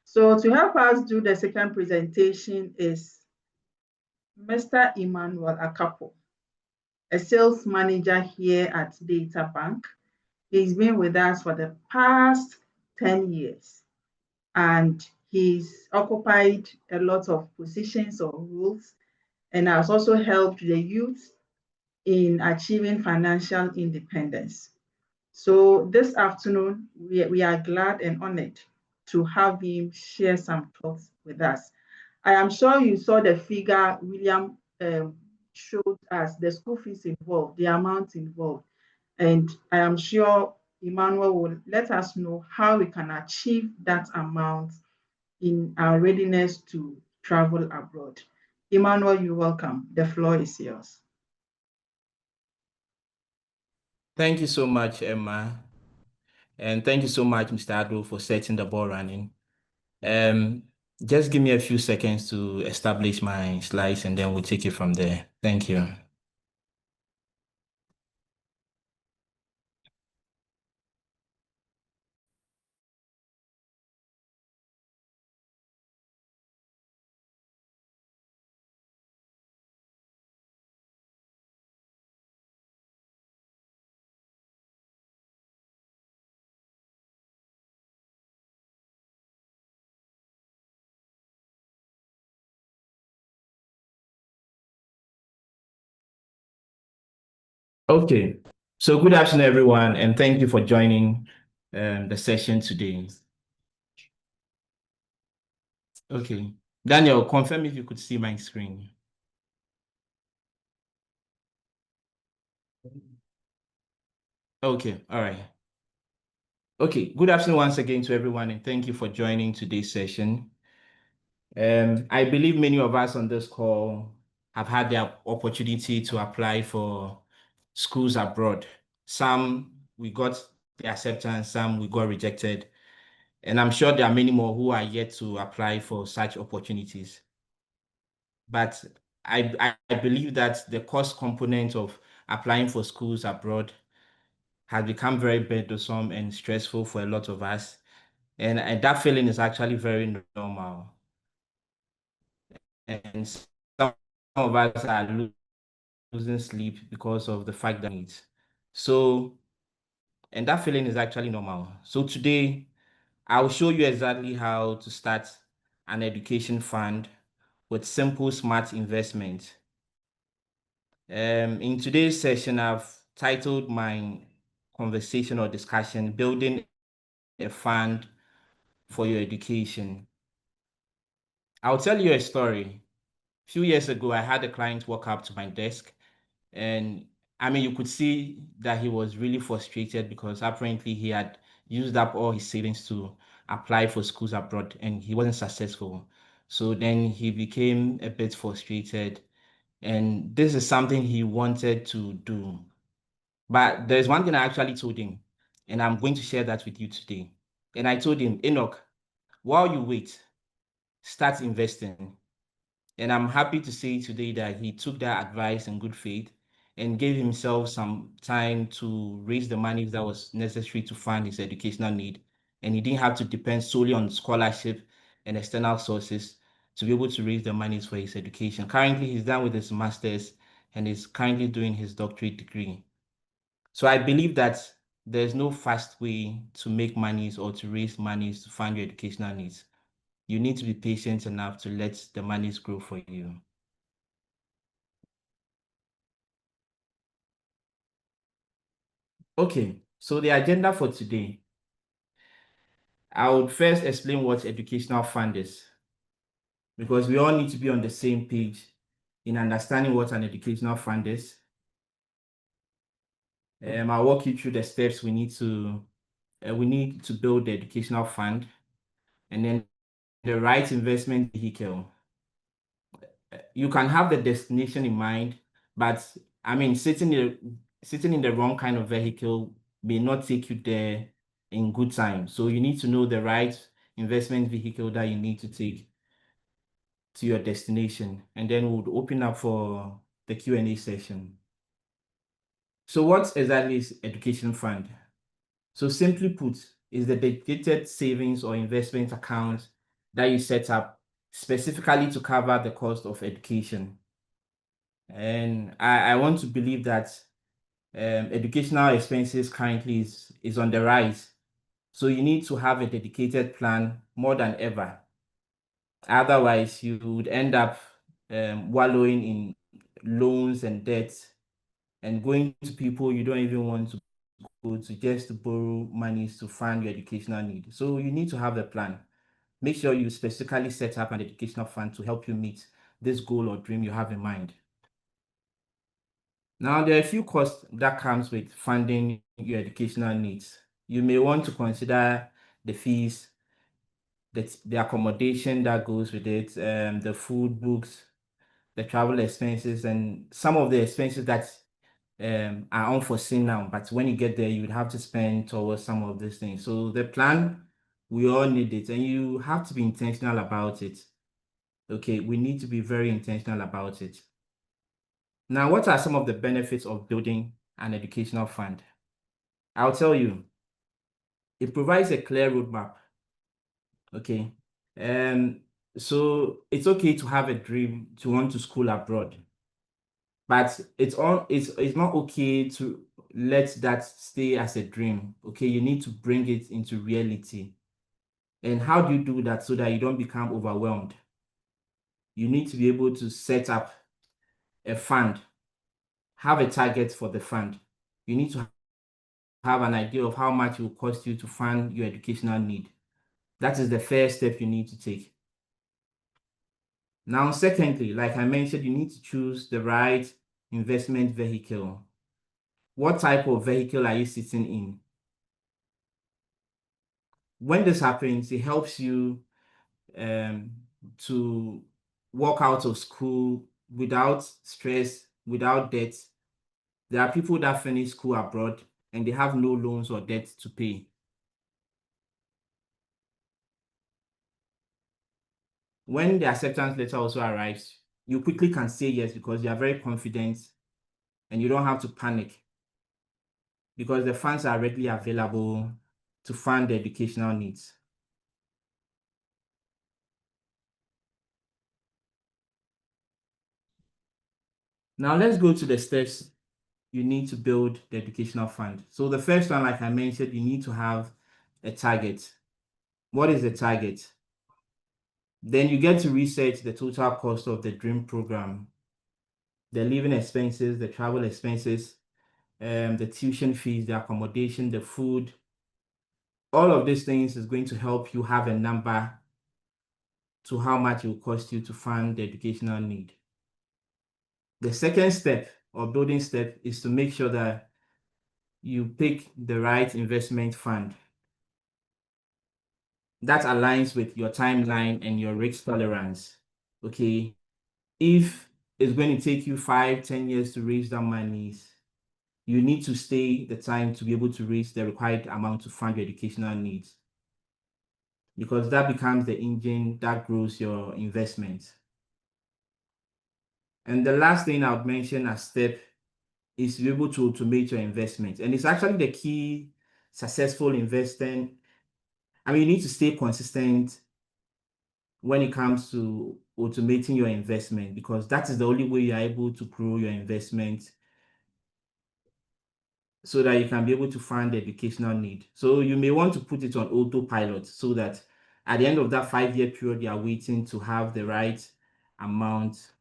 So to help us do the second presentation is Mr. Emmanuel Akapo, a sales manager here at Data Bank. He's been with us for the past 10 years, and he's occupied a lot of positions or roles, and has also helped the youth in achieving financial independence. So this afternoon, we are glad and honored to have him share some thoughts with us. I am sure you saw the figure William showed us, the school fees involved, the amount involved. And I am sure Emmanuel will let us know how we can achieve that amount in our readiness to travel abroad. Emmanuel, you're welcome. The floor is yours. Thank you so much, Emma. And thank you so much, Mr. Addo, for setting the ball running. Just give me a few seconds to establish my slides and then we'll take it from there. Thank you. Okay, so good afternoon, everyone, and thank you for joining the session today. Okay, Daniel, confirm if you could see my screen. Okay, all right. Okay, good afternoon once again to everyone, and thank you for joining today's session. I believe many of us on this call have had the opportunity to apply for schools abroad. Some we got the acceptance, some we got rejected. And I'm sure there are many more who are yet to apply for such opportunities. But I believe that the cost component of applying for schools abroad has become very burdensome and stressful for a lot of us. And that feeling is actually very normal. And some of us are losing sleep because of the fact that it's so, and that feeling is actually normal. So today, I'll show you exactly how to start an education fund with simple, smart investment. In today's session, I've titled my conversation or discussion, Building a Fund for Your Education. I'll tell you a story. A few years ago, I had a client walk up to my desk and I mean, you could see that he was really frustrated because apparently he had used up all his savings to apply for schools abroad and he wasn't successful. So then he became a bit frustrated, and this is something he wanted to do. But there's one thing I actually told him, and I'm going to share that with you today. And I told him, Enoch, while you wait, start investing. And I'm happy to say today that he took that advice in good faith and gave himself some time to raise the money that was necessary to fund his educational need. And he didn't have to depend solely on scholarship and external sources to be able to raise the monies for his education. Currently, he's done with his master's and is currently doing his doctorate degree. So I believe that there's no fast way to make monies or to raise monies to fund your educational needs. You need to be patient enough to let the monies grow for you. Okay, so the agenda for today, I would first explain what educational fund is, because we all need to be on the same page in understanding what an educational fund is. I'll walk you through the steps we need to build the educational fund, and then the right investment vehicle. You can have the destination in mind, but I mean, sitting in the wrong kind of vehicle may not take you there in good time. So you need to know the right investment vehicle that you need to take to your destination, and then we'll open up for the Q&A session. So what exactly is education fund? So simply put, is the dedicated savings or investment account that you set up specifically to cover the cost of education. And I want to believe that educational expenses currently is on the rise. So you need to have a dedicated plan more than ever. Otherwise, you would end up wallowing in loans and debts and going to people you don't even want to go to just to borrow monies to fund your educational need. So you need to have a plan. Make sure you specifically set up an educational fund to help you meet this goal or dream you have in mind. Now, there are a few costs that comes with funding your educational needs. You may want to consider the fees, the accommodation that goes with it, the food, books, the travel expenses, and some of the expenses that are unforeseen now. But when you get there, you would have to spend towards some of these things. So the plan, we all need it, and you have to be intentional about it. Okay, we need to be very intentional about it. Now, what are some of the benefits of building an educational fund? I'll tell you. It provides a clear roadmap. Okay. So it's okay to have a dream to want to school abroad, but it's not okay to let that stay as a dream. Okay, you need to bring it into reality. And how do you do that so that you don't become overwhelmed? You need to be able to set up a fund, have a target for the fund. You need to have an idea of how much it will cost you to fund your educational need. That is the first step you need to take. Now, secondly, like I mentioned, you need to choose the right investment vehicle. What type of vehicle are you sitting in? When this happens, it helps you to walk out of school without stress, without debt. There are people that finish school abroad and they have no loans or debt to pay. When the acceptance letter also arrives, you quickly can say yes because you are very confident and you don't have to panic because the funds are readily available to fund the educational needs. Now let's go to the steps you need to build the educational fund. So the first one, like I mentioned, you need to have a target. What is the target? Then you get to research the total cost of the DREAM program, the living expenses, the travel expenses, the tuition fees, the accommodation, the food. All of these things is going to help you have a number to how much it will cost you to fund the educational need. The second step or building step is to make sure that you pick the right investment fund that aligns with your timeline and your risk tolerance. Okay. If it's going to take you 5-10 years to raise that money, you need to stay the time to be able to raise the required amount to fund your educational needs, because that becomes the engine that grows your investment. And the last thing I would mention as step is to be able to automate your investment. And it's actually the key successful investing. I mean, you need to stay consistent when it comes to automating your investment, because that is the only way you're able to grow your investment so that you can be able to fund the educational need. So you may want to put it on autopilot so that at the end of that 5-year period, you are waiting to have the right amount.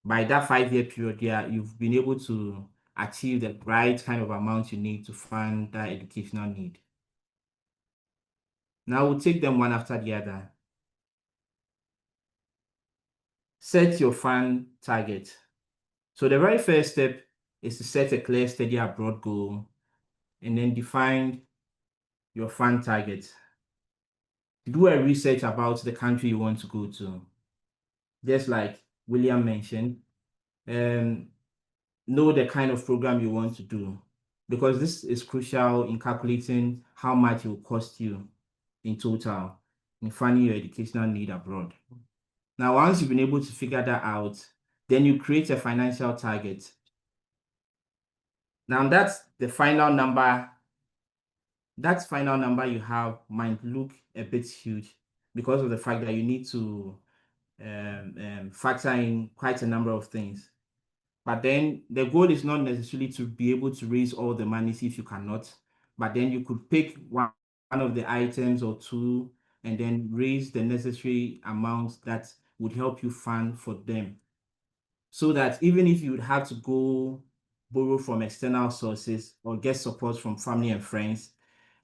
By that 5-year period, you've been able to achieve the right kind of amount you need to fund that educational need. Now we'll take them one after the other. Set your fund target. So the very first step is to set a clear, steady, and broad goal, and then define your fund target. Do a research about the country you want to go to. Just like William mentioned, know the kind of program you want to do, because this is crucial in calculating how much it will cost you in total in funding your educational need abroad. Now, once you've been able to figure that out, then you create a financial target. Now, that's the final number. That final number you have might look a bit huge because of the fact that you need to factor in quite a number of things. But then the goal is not necessarily to be able to raise all the money if you cannot, but then you could pick one of the items or two and then raise the necessary amounts that would help you fund for them. So that even if you would have to go borrow from external sources or get support from family and friends,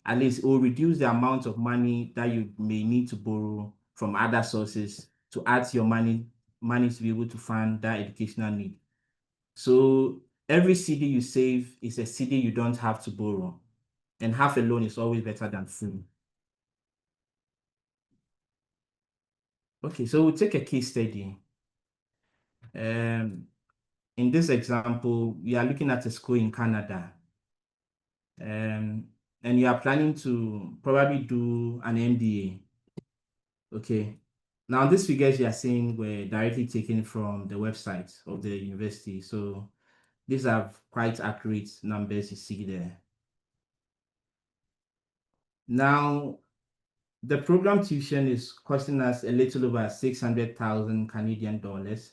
at least it will reduce the amount of money that you may need to borrow from other sources to add to your money to be able to fund that educational need. So every CD you save is a CD you don't have to borrow, and half a loan is always better than full. Okay, so we'll take a case study. In this example, we are looking at a school in Canada. And you are planning to probably do an MBA. Okay. Now, these figures you are seeing were directly taken from the website of the university. So these are quite accurate numbers you see there. Now, the program tuition is costing us a little over 600,000 Canadian dollars.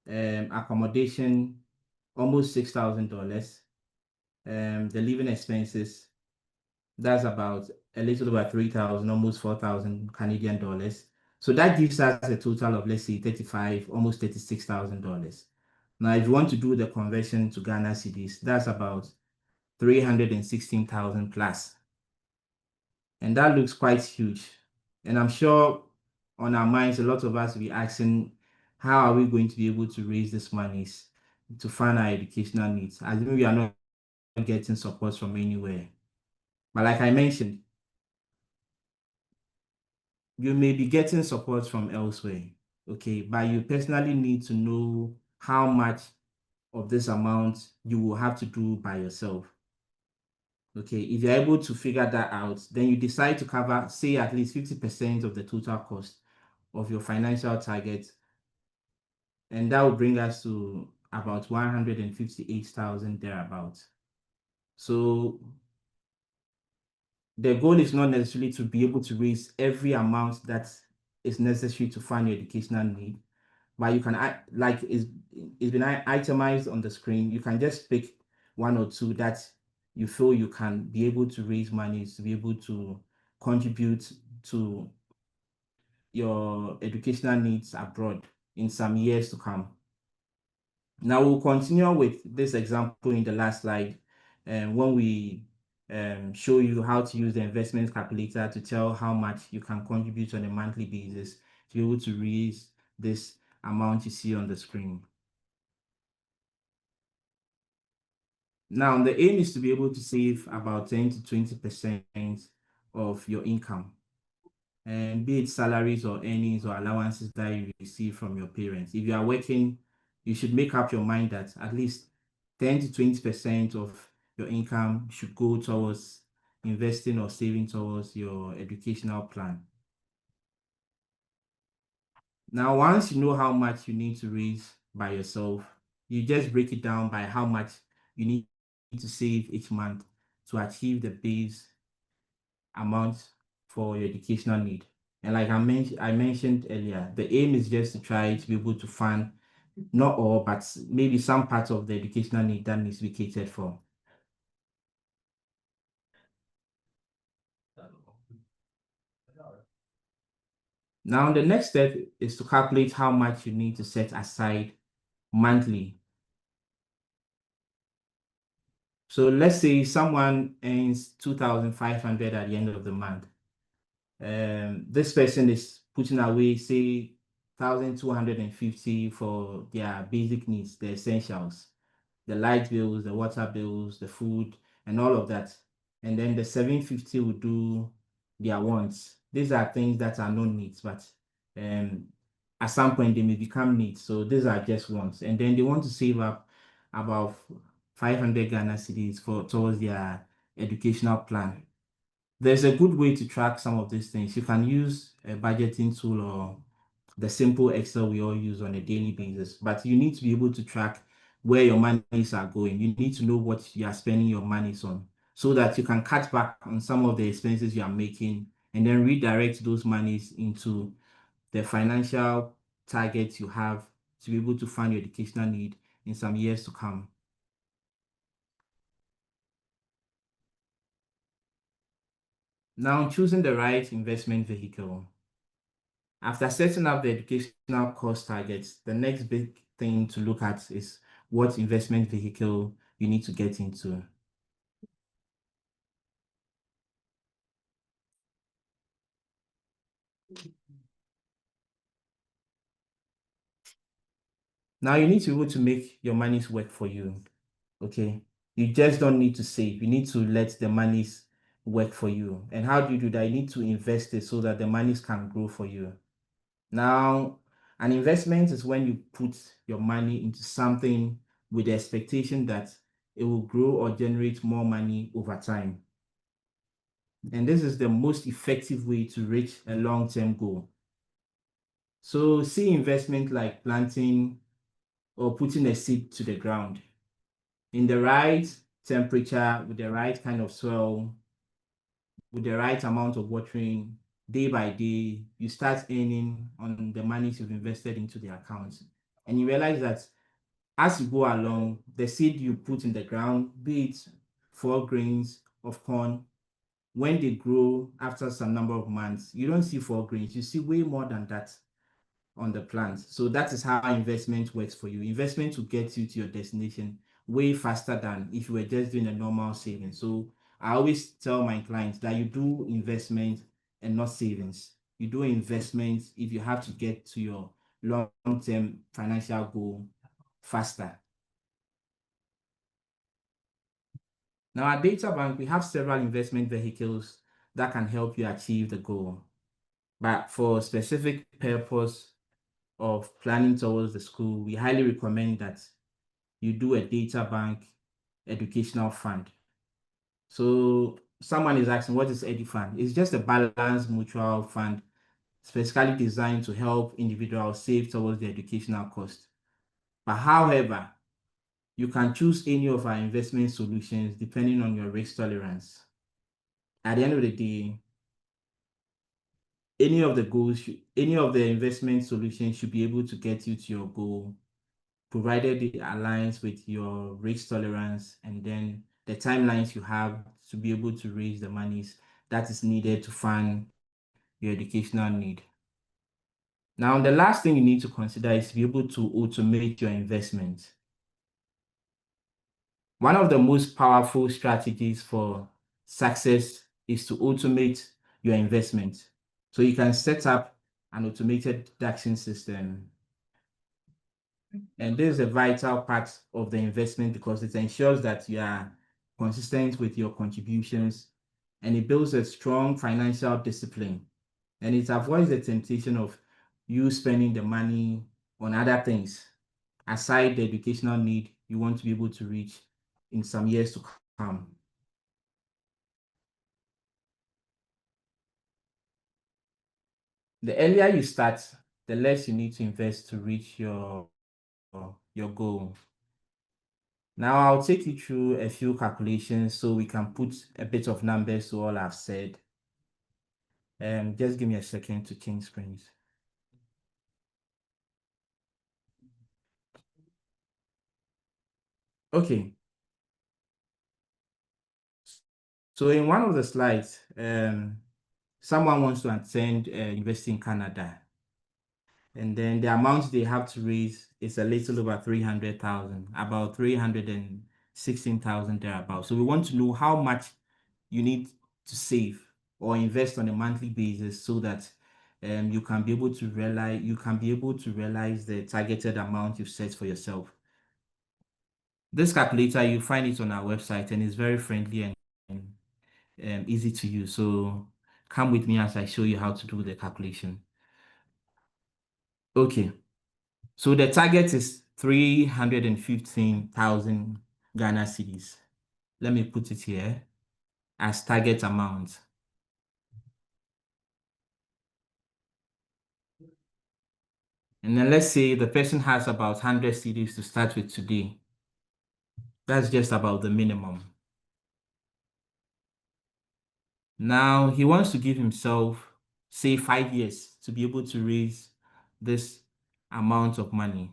Accommodation, almost $6,000. The living expenses, that's about a little over 3,000, almost 4,000 Canadian dollars. So that gives us a total of, let's say, almost $36,000. Now, if you want to do the conversion to Ghana cedis, that's about 316,000 plus. And that looks quite huge. And I'm sure on our minds, a lot of us will be asking, how are we going to be able to raise this monies to fund our educational needs? As we are not getting support from anywhere. But like I mentioned, you may be getting support from elsewhere, okay? But you personally need to know how much of this amount you will have to do by yourself. Okay, if you're able to figure that out, then you decide to cover, say, at least 50% of the total cost of your financial target. And that will bring us to about 158,000 thereabouts. So the goal is not necessarily to be able to raise every amount that is necessary to fund your educational need, but you can, like it's been itemized on the screen, you can just pick one or two that you feel you can be able to raise money to be able to contribute to your educational needs abroad in some years to come. Now we'll continue with this example in the last slide, when we show you how to use the investment calculator to tell how much you can contribute on a monthly basis to be able to raise this amount you see on the screen. Now, the aim is to be able to save about 10 to 20% of your income, and be it salaries or earnings or allowances that you receive from your parents. If you are working, you should make up your mind that at least 10 to 20% of your income should go towards investing or saving towards your educational plan. Now, once you know how much you need to raise by yourself, you just break it down by how much you need to save each month to achieve the base amount for your educational need. And like I mentioned earlier, the aim is just to try to be able to fund not all, but maybe some parts of the educational need that needs to be catered for. Now, the next step is to calculate how much you need to set aside monthly. So let's say someone earns 2,500 at the end of the month. This person is putting away, say, 1,250 for their basic needs, the essentials, the light bills, the water bills, the food, and all of that. And then the 750 will do their wants. These are things that are not needs, but at some point they may become needs. So these are just wants. And then they want to save up about 500 Ghana cedis towards their educational plan. There's a good way to track some of these things. You can use a budgeting tool or the simple Excel we all use on a daily basis, but you need to be able to track where your monies are going. You need to know what you are spending your monies on so that you can cut back on some of the expenses you are making and then redirect those monies into the financial targets you have to be able to fund your educational need in some years to come. Now, choosing the right investment vehicle. After setting up the educational cost targets, the next big thing to look at is what investment vehicle you need to get into. Now you need to be able to make your monies work for you, okay? You just don't need to save. You need to let the monies work for you. And how do you do that? You need to invest it so that the monies can grow for you. Now, an investment is when you put your money into something with the expectation that it will grow or generate more money over time. And this is the most effective way to reach a long-term goal. So see investment like planting or putting a seed to the ground. In the right temperature, with the right kind of soil, with the right amount of watering, day by day, you start earning on the money you've invested into the account. And you realize that as you go along, the seed you put in the ground, be it 4 grains of corn, when they grow after some number of months, you don't see 4 grains, you see way more than that on the plant. So that is how investment works for you. Investment will get you to your destination way faster than if you were just doing a normal saving. So I always tell my clients that you do investment and not savings. You do investments if you have to get to your long-term financial goal faster. Now at DataBank, we have several investment vehicles that can help you achieve the goal. But for specific purpose of planning towards the school, we highly recommend that you do a DataBank educational fund. So someone is asking, what is EduFund? It's just a balanced mutual fund specifically designed to help individuals save towards the educational cost. But however, you can choose any of our investment solutions depending on your risk tolerance. At the end of the day, any of the investment solutions should be able to get you to your goal, provided it aligns with your risk tolerance and then the timelines you have to be able to raise the monies that is needed to fund your educational need. Now, the last thing you need to consider is to be able to automate your investment. One of the most powerful strategies for success is to automate your investment. So you can set up an automated deduction system. And this is a vital part of the investment because it ensures that you are consistent with your contributions and it builds a strong financial discipline. And it avoids the temptation of you spending the money on other things aside the educational need you want to be able to reach in some years to come. The earlier you start, the less you need to invest to reach your goal. Now I'll take you through a few calculations so we can put a bit of numbers to all I've said. Just give me a second to change screens. Okay. So in one of the slides, someone wants to attend university in Canada. And then the amount they have to raise is a little over 300,000, about 316,000 thereabouts. So we want to know how much you need to save or invest on a monthly basis so that you can be able to realize the targeted amount you've set for yourself. This calculator, you find it on our website and it's very friendly and easy to use. So come with me as I show you how to do the calculation. Okay, so the target is 315,000 Ghana cedis. Let me put it here as target amount. And then let's say the person has about 100 cedis to start with today. That's just about the minimum. Now he wants to give himself, say, 5 years to be able to raise this amount of money.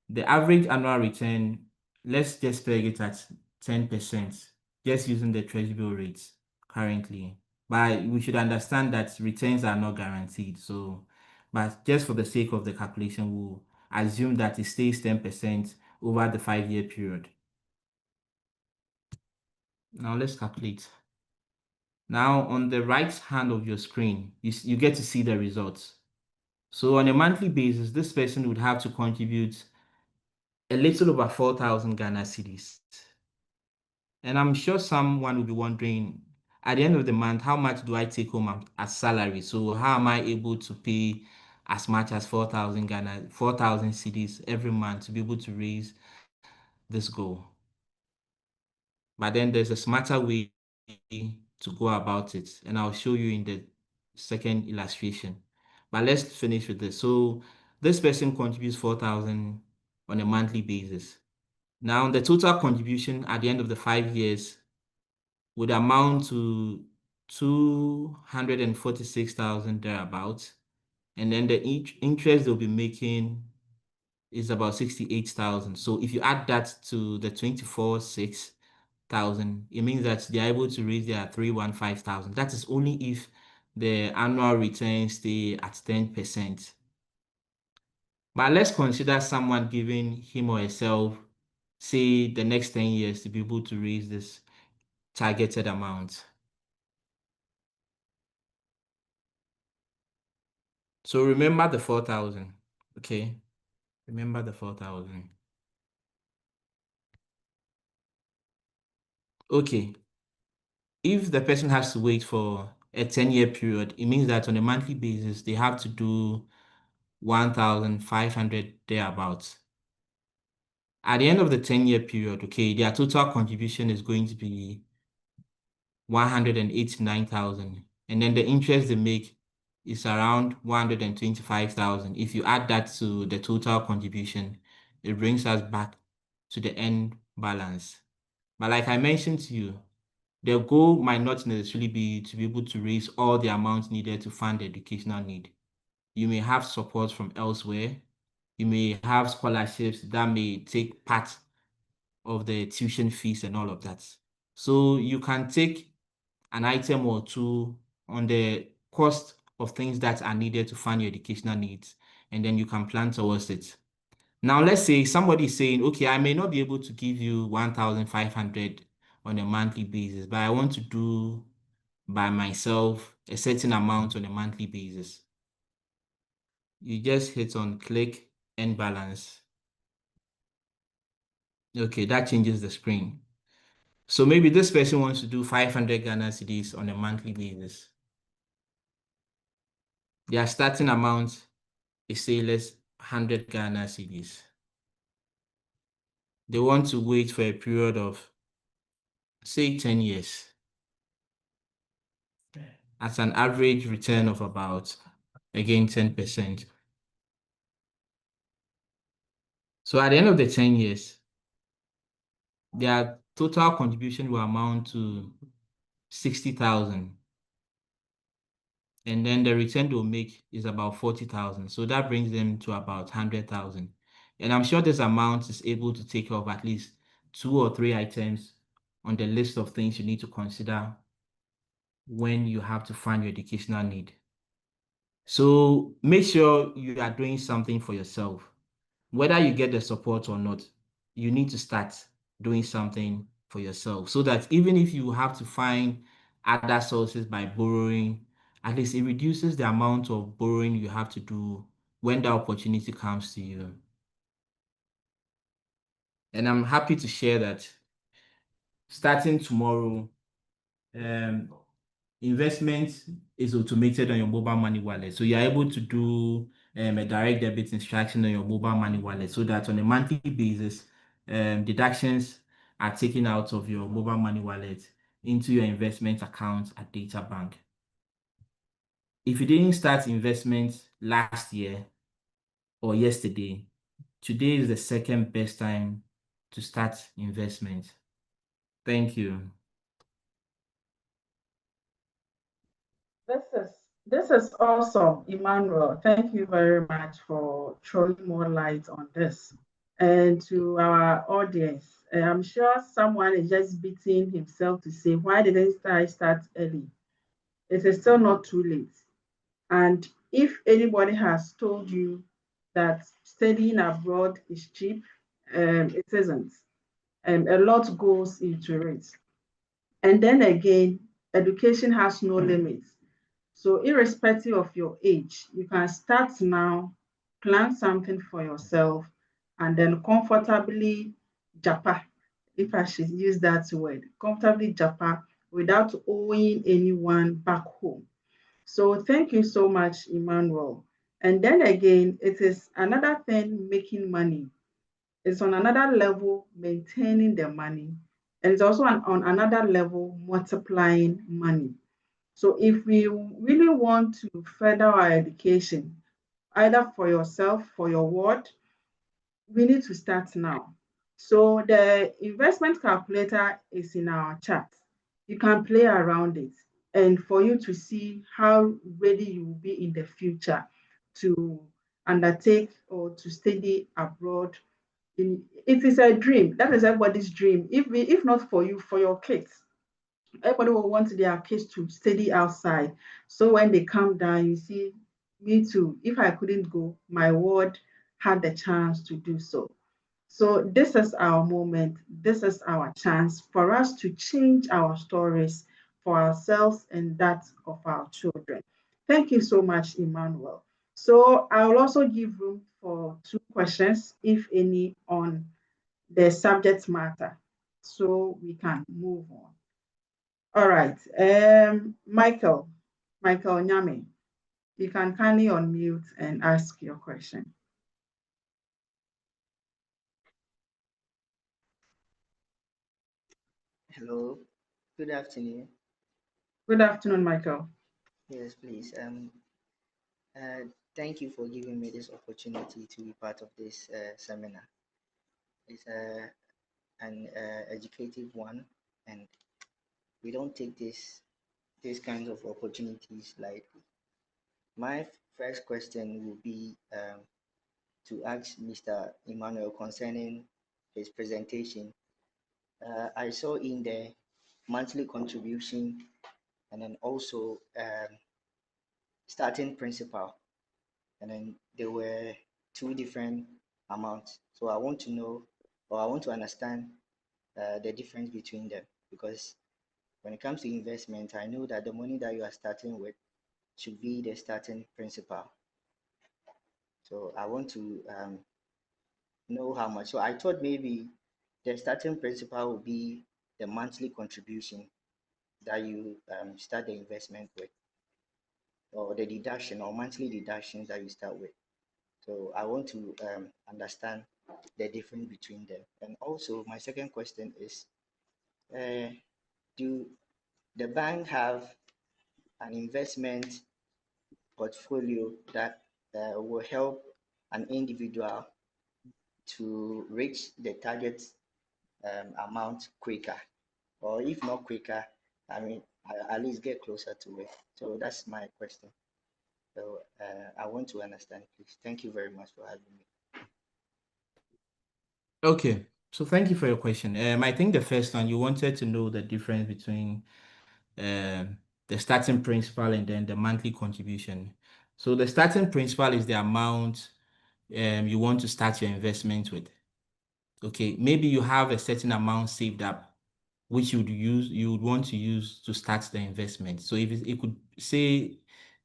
The average annual return, let's just peg it at 10%, just using the treasury bill rates currently. But we should understand that returns are not guaranteed. So, but just for the sake of the calculation, we'll assume that it stays 10% over the 5-year period. Now let's calculate. Now on the right hand of your screen, you get to see the results. So on a monthly basis, this person would have to contribute a little over 4,000 Ghana cedis. And I'm sure someone will be wondering, at the end of the month, how much do I take home as salary? So how am I able to pay as much as 4,000 cedis every month to be able to raise this goal? But then there's a smarter way to go about it, and I'll show you in the second illustration. But let's finish with this. So this person contributes 4,000 on a monthly basis. Now the total contribution at the end of the 5 years would amount to 246,000 thereabouts. And then the interest they'll be making is about 68,000. So if you add that to the 24,600, it means that they're able to raise their 315,000. That is only if the annual returns stay at 10%. But let's consider someone giving him or herself, say, the next 10 years to be able to raise this targeted amount. So remember the 4,000, okay? Remember the 4,000. Okay. If the person has to wait for a 10-year period, it means that on a monthly basis, they have to do 1,500 thereabouts. At the end of the 10-year period, okay, their total contribution is going to be 189,000. And then the interest they make is around 125,000. If you add that to the total contribution, it brings us back to the end balance. But like I mentioned to you, the goal might not necessarily be to be able to raise all the amounts needed to fund the educational need. You may have support from elsewhere. You may have scholarships that may take part of the tuition fees and all of that. So you can take an item or two on the cost of things that are needed to fund your educational needs, and then you can plan towards it. Now, let's say somebody is saying, okay, I may not be able to give you 1,500 on a monthly basis, but I want to do by myself a certain amount on a monthly basis. You just hit on click end balance. Okay, that changes the screen. So maybe this person wants to do 500 Ghana cedis on a monthly basis. Their starting amount is, say, less 100 Ghana cedis. They want to wait for a period of, say, 10 years at an average return of about, again, 10%. So at the end of the 10 years, their total contribution will amount to 60,000. And then the return they'll make is about 40,000. So that brings them to about 100,000. And I'm sure this amount is able to take care of at least 2 or 3 items on the list of things you need to consider when you have to fund your educational need. So make sure you are doing something for yourself. Whether you get the support or not, you need to start doing something for yourself so that even if you have to find other sources by borrowing, at least it reduces the amount of borrowing you have to do when the opportunity comes to you. And I'm happy to share that starting tomorrow, investment is automated on your mobile money wallet. So you're able to do a direct debit instruction on your mobile money wallet so that on a monthly basis, deductions are taken out of your mobile money wallet into your investment account at Data Bank. If you didn't start investment last year or yesterday, today is the second best time to start investment. Thank you. This is awesome, Emmanuel. Thank you very much for throwing more light on this. And to our audience, I'm sure someone is just beating himself to say, why didn't I start early? It is still not too late. And if anybody has told you that studying abroad is cheap, it isn't. A lot goes into it. And then again, education has no limits. So irrespective of your age, you can start now, plan something for yourself, and then comfortably japa, if I should use that word, comfortably japa without owing anyone back home. So thank you so much, Emmanuel. And then again, it is another thing making money. It's on another level maintaining the money. And it's also on another level multiplying money. So if we really want to further our education, either for yourself, for your ward, we need to start now. So the investment calculator is in our chat. You can play around it and for you to see how ready you will be in the future to undertake or to study abroad. It is a dream. That is everybody's dream. If not for you, for your kids. Everybody will want their kids to study outside. So when they come down, you see, me too. If I couldn't go, my ward had the chance to do so. So this is our moment. This is our chance for us to change our stories for ourselves and that of our children. Thank you so much, Emmanuel. So I will also give room for 2 questions, if any, on the subject matter, so we can move on. All right, Michael Nyame, you can kindly unmute and ask your question. Hello, good afternoon. Good afternoon, Michael. Yes, please. Thank you for giving me this opportunity to be part of this seminar. It's an educative one, and we don't take these kinds of opportunities lightly. My first question will be to ask Mr. Emmanuel concerning his presentation. I saw in the monthly contribution and then also starting principal, and then there were 2 different amounts. So I want to know, or I want to understand the difference between them, because when it comes to investment, I know that the money that you are starting with should be the starting principal. So I want to know how much. So I thought maybe the starting principal would be the monthly contribution that you start the investment with, or the deduction or monthly deductions that you start with. So I want to understand the difference between them. And also, my second question is, do the bank have an investment portfolio that will help an individual to reach the target amount quicker, or if not quicker, I mean, at least get closer to it? So that's my question. So I want to understand, please. Thank you very much for having me. Okay, so thank you for your question. I think the first one, you wanted to know the difference between the starting principal and then the monthly contribution. So the starting principal is the amount you want to start your investment with. Okay, maybe you have a certain amount saved up, which you would want to use to start the investment. So if it could say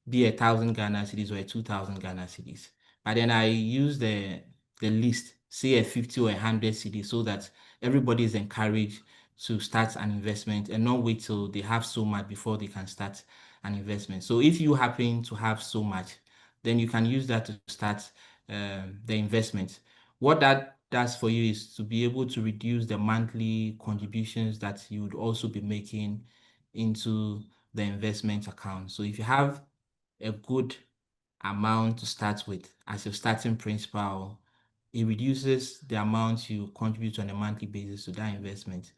be 1,000 Ghana cedis or 2,000 Ghana cedis, but then I use the list, say a 50 or 100 cedis, so that everybody is encouraged to start an investment and not wait till they have so much before they can start an investment. So if you happen to have so much, then you can use that to start the investment. What that does for you is to be able to reduce the monthly contributions that you would also be making into the investment account. So if you have a good amount to start with as your starting principal, it reduces the amount you contribute on a monthly basis to that investment.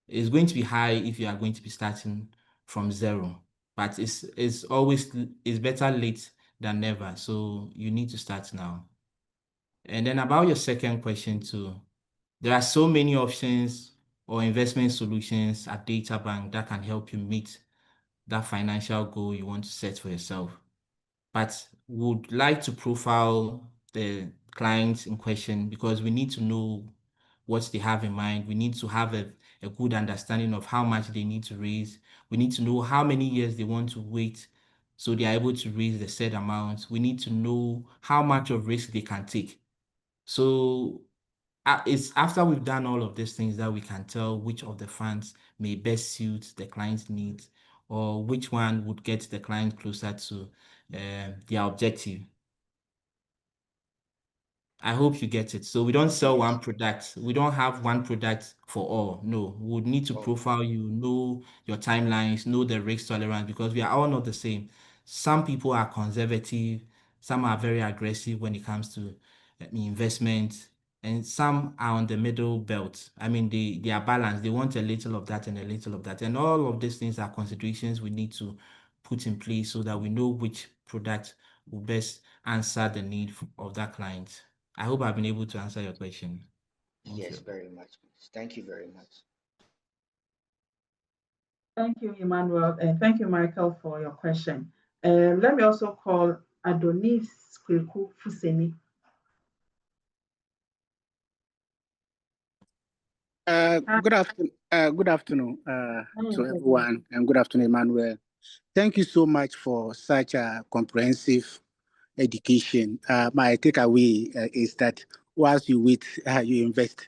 It's going to be high if you are going to be starting from zero, but it's always better late than never. So you need to start now. And then about your second question too, there are so many options or investment solutions at DataBank that can help you meet that financial goal you want to set for yourself. But would like to profile the clients in question because we need to know what they have in mind. We need to have a good understanding of how much they need to raise. We need to know how many years they want to wait so they are able to raise the said amount. We need to know how much of risk they can take. So it's after we've done all of these things that we can tell which of the funds may best suit the client's needs or which one would get the client closer to their objective. I hope you get it. So we don't sell one product. We don't have one product for all. No, we would need to profile you, know your timelines, know the risk tolerance because we are all not the same. Some people are conservative, some are very aggressive when it comes to investment, and some are on the middle belt. I mean, they are balanced. They want a little of that and a little of that. And all of these things are considerations we need to put in place so that we know which product will best answer the need of that client. I hope I've been able to answer your question. Yes, very much. Thank you very much. Thank you, Emmanuel, and thank you, Michael, for your question. Let me also call Adonis Kweku Fuseni. Good afternoon to everyone, and good afternoon, Emmanuel. Thank you so much for such a comprehensive education. My takeaway is that whilst you wait, you invest.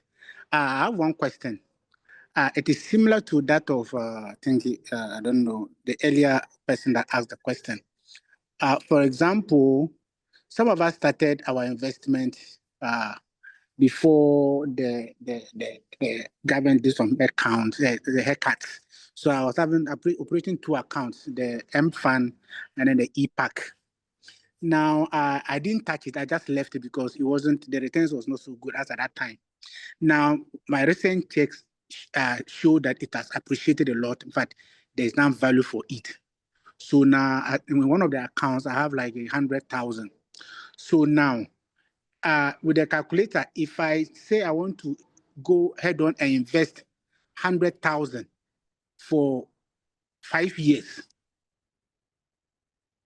I have one question. It is similar to that of, I don't know, the earlier person that asked the question. For example, some of us started our investment before the government did some accounts, the haircuts. So I was operating two accounts, the M Fund and then the EPAC. Now I didn't touch it. I just left it because the returns was not so good as at that time. Now my recent checks show that it has appreciated a lot. In fact, there's now value for it. So now in one of the accounts, I have like 100,000. So now with the calculator, if I say I want to go head on and invest 100,000 for 5 years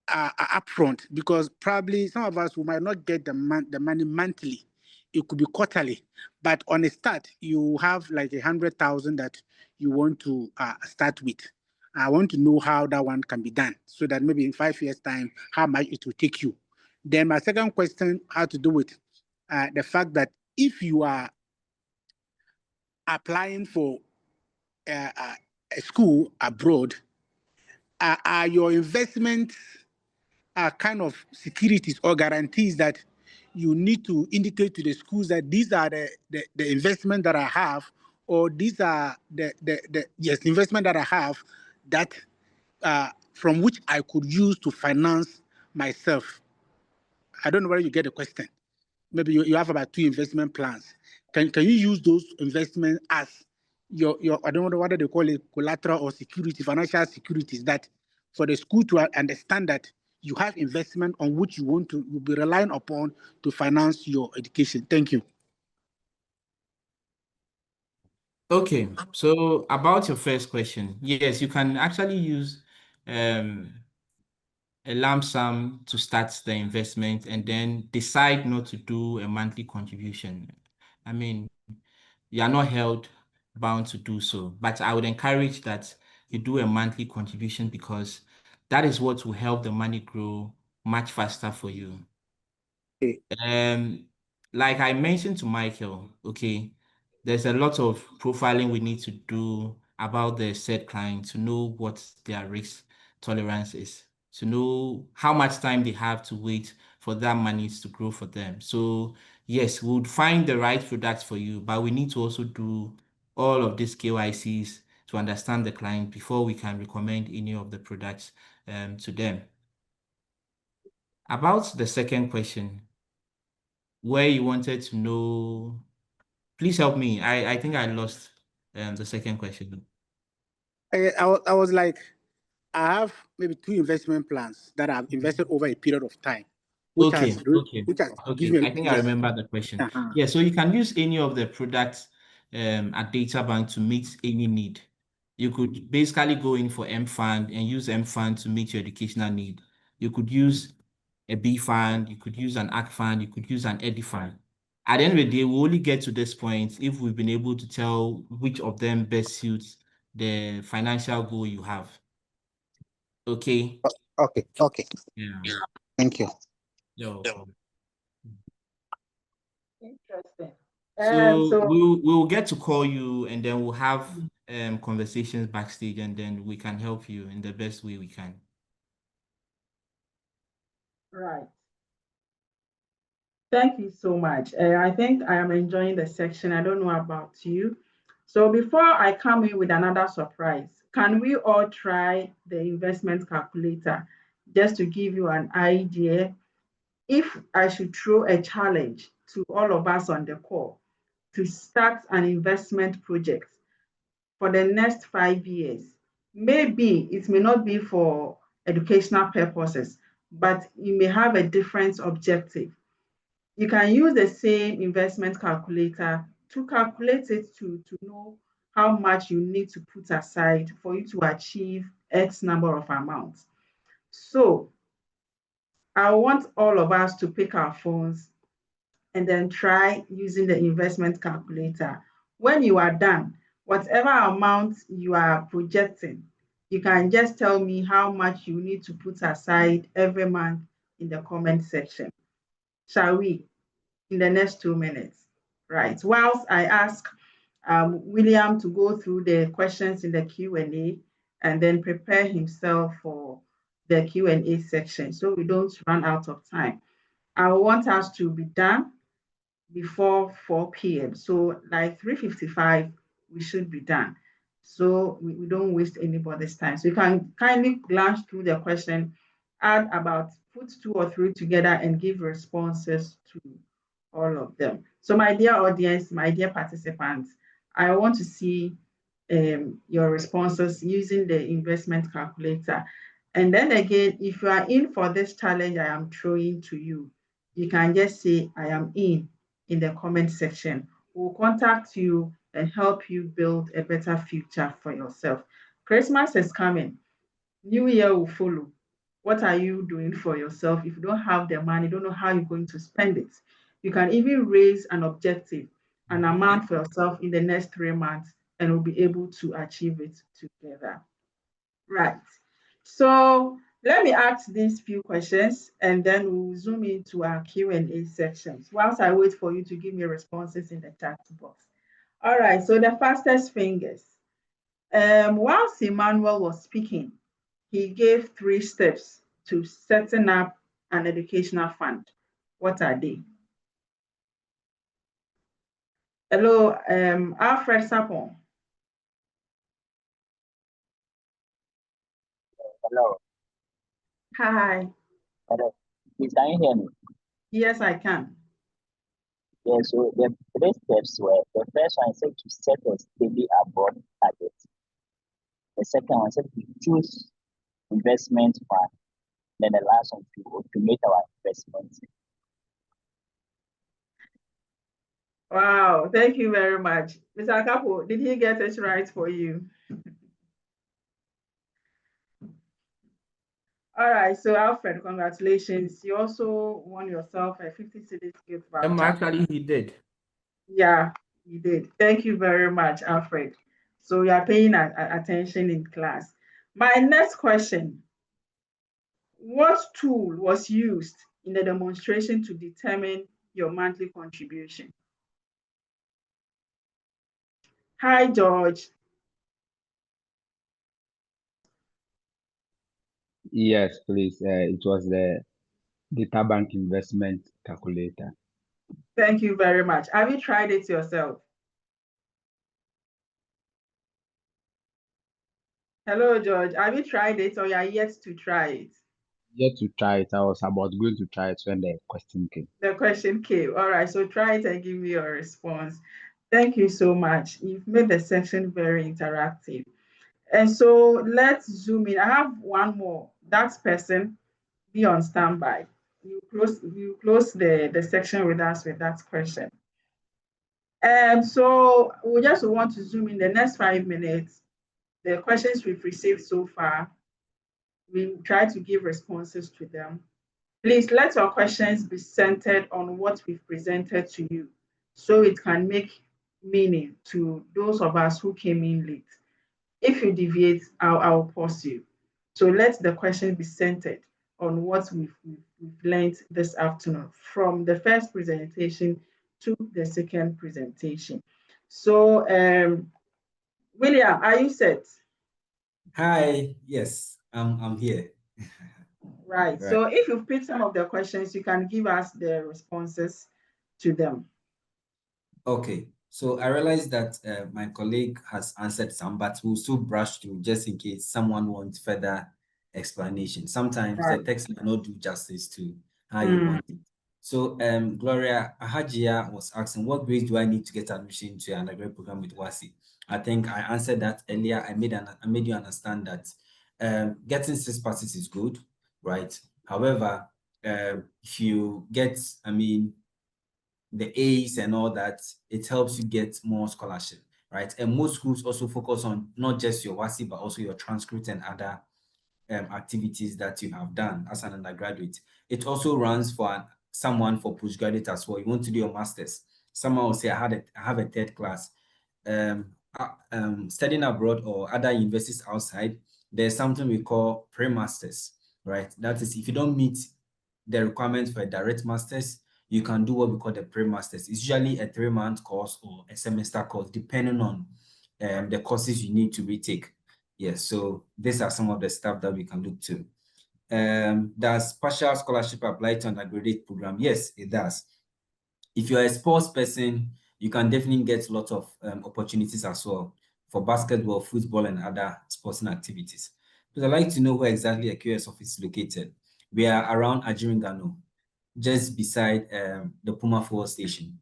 upfront, because probably some of us who might not get the money monthly, it could be quarterly. But on a start, you have like 100,000 that you want to start with. I want to know how that one can be done, so that maybe in 5 years' time, how much it will take you Then my second question had to do with the fact that if you are applying for a school abroad, are your investments kind of securities or guarantees that you need to indicate to the schools that these are the investment that I have, or these are the investment that I have that from which I could use to finance myself. I don't know whether you get the question. Maybe you have about 2 investment plans. Can you use those investments as your I don't know whether they call it collateral or security, financial securities, that for the school to understand that you have investment on which you'll be relying upon to finance your education. Thank you. Okay, so about your first question, yes, you can actually use a lump sum to start the investment and then decide not to do a monthly contribution. I mean, you are not held bound to do so, but I would encourage that you do a monthly contribution because that is what will help the money grow much faster for you. Okay. Like I mentioned to Michael, okay, there's a lot of profiling we need to do about the said client to know what their risk tolerance is, to know how much time they have to wait for that money to grow for them. So yes, we would find the right products for you, but we need to also do all of these KYCs to understand the client before we can recommend any of the products to them. About the second question, where you wanted to know, please help me. I think I lost the second question. I was like, I have maybe 2 investment plans that I've invested over a period of time, which Okay. given me. I think I remember the question. Uh-huh. Yeah, so you can use any of the products at DataBank to meet any need. You could basically go in for M Fund and use M Fund to meet your educational need. You could use a B Fund, you could use an AC Fund, you could use an EDI Fund. At the end of the day, we only get to this point if we've been able to tell which of them best suits the financial goal you have. Okay. Okay. Yeah. Thank you. Yo. Interesting. So we'll get to call you and then we'll have conversations backstage and then we can help you in the best way we can. Right. Thank you so much. I think I am enjoying the section. I don't know about you. So before I come in with another surprise, can we all try the investment calculator just to give you an idea? If I should throw a challenge to all of us on the call to start an investment project for the next 5 years, maybe it may not be for educational purposes, but you may have a different objective. You can use the same investment calculator to calculate it to know how much you need to put aside for you to achieve X number of amounts. So I want all of us to pick our phones and then try using the investment calculator. When you are done, whatever amount you are projecting, you can just tell me how much you need to put aside every month in the comment section. Shall we? In the next 2 minutes, right? Whilst I ask William to go through the questions in the Q&A and then prepare himself for the Q&A section so we don't run out of time. I want us to be done before 4 p.m. So like 3:55, we should be done. So we don't waste anybody's time. So you can kindly glance through the question, add about, put 2 or 3 together and give responses to all of them. So my dear audience, my dear participants, I want to see your responses using the investment calculator. And then again, if you are in for this challenge I am throwing to you, you can just say, I am in the comment section. We'll contact you and help you build a better future for yourself. Christmas is coming. New Year will follow. What are you doing for yourself? If you don't have the money, don't know how you're going to spend it. You can even raise an objective, an amount for yourself in the next 3 months, and we'll be able to achieve it together. Right. So Let me ask these few questions and then we'll zoom into our Q&A sections whilst I wait for you to give me responses in the chat box. All right, so the fastest fingers. Whilst Emmanuel was speaking, he gave 3 steps to setting up an educational fund. What are they? Hello, Alfred Sapon. Hello. Hi. Hello. Please, can you hear me? Yes, I can. Yeah, so the 3 steps were, the first one said to set a steady abroad target. The second one said to choose investment fund. Then the last one to automate our investments. Wow, thank you very much. Mr. Akapo, did he get it right for you? All right, so Alfred, congratulations. You also won yourself a 50 cedis gift voucher. Actually, he did. Yeah, you did. Thank you very much, Alfred. So you are paying attention in class. My next question, what tool was used in the demonstration to determine your monthly contribution? Hi, George. Yes, please. It was the data bank investment calculator. Thank you very much. Have you tried it yourself? Hello, George. Have you tried it or you are yet to try it? Yet to try it. I was about going to try it when the question came. The question came. All right, so try it and give me your response. Thank you so much. You've made the section very interactive. And so let's zoom in. I have one more. That person, be on standby. You close the section with us with that question. So we just want to zoom in the next 5 minutes. The questions we've received so far, we try to give responses to them. Please let your questions be centered on what we've presented to you so it can make meaning to those of us who came in late. If you deviate, I'll pause you. So let the question be centered on what we've learned this afternoon from the first presentation to the second presentation. So, William, are you set? Hi, yes, I'm here. Right. So if you've picked some of the questions, you can give us the responses to them. Okay, so I realized that my colleague has answered some, but we'll still brush through just in case someone wants further explanation. Sometimes the text may not do justice to how you want it. So Gloria Ahajia was asking, what grades do I need to get admission to an undergraduate program with WASSCE? I think I answered that earlier. I made you understand that getting 6 passes is good, right? However, if you get, the A's and all that, it helps you get more scholarship, right? And most schools also focus on not just your WASSCE, but also your transcript and other activities that you have done as an undergraduate. It also runs for someone for postgraduate as well. You want to do your master's. Someone will say, I have a 3rd class. Studying abroad or other universities outside, there's something we call pre-masters, right? That is, if you don't meet the requirements for a direct master's, you can do what we call the pre-masters. It's usually a 3-month course or a semester course, depending on the courses you need to retake. Yes, so these are some of the stuff that we can look to. Does partial scholarship apply to undergraduate program? Yes, it does. If you're a sports person, you can definitely get lots of opportunities as well for basketball, football, and other sporting activities. But I'd like to know where exactly a QS office is located. We are around Ajiringano, just beside the Puma Forward Station.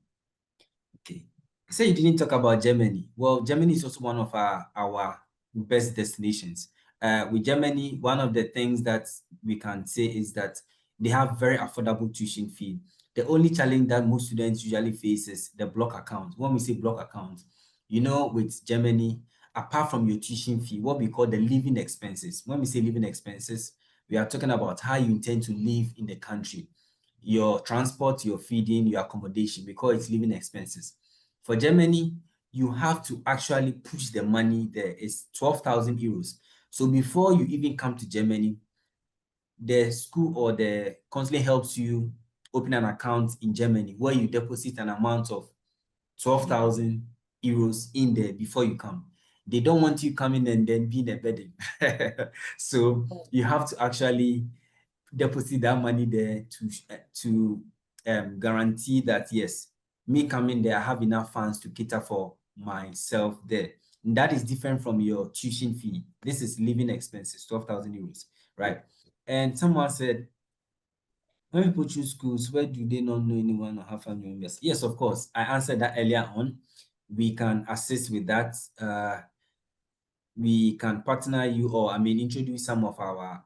Okay. So you didn't talk about Germany. Well, Germany is also one of our best destinations. With Germany, one of the things that we can say is that they have very affordable tuition fee. The only challenge that most students usually face is the block account. When we say block account, with Germany, apart from your tuition fee, what we call the living expenses. When we say living expenses, we are talking about how you intend to live in the country. Your transport, your feeding, your accommodation, we call it living expenses. For Germany, you have to actually push the money there. It's 12,000 euros. So before you even come to Germany, the school or the counseling helps you open an account in Germany where you deposit an amount of 12,000 euros in there before you come. They don't want you coming and then being a burden. So you have to actually deposit that money there to guarantee that, yes, me coming there, I have enough funds to cater for myself there. And that is different from your tuition fee. This is living expenses, 12,000 euros, right? And someone said, when people choose schools, where do they not know anyone or have family members? Yes, of course. I answered that earlier on. We can assist with that. We can partner you, or introduce some of our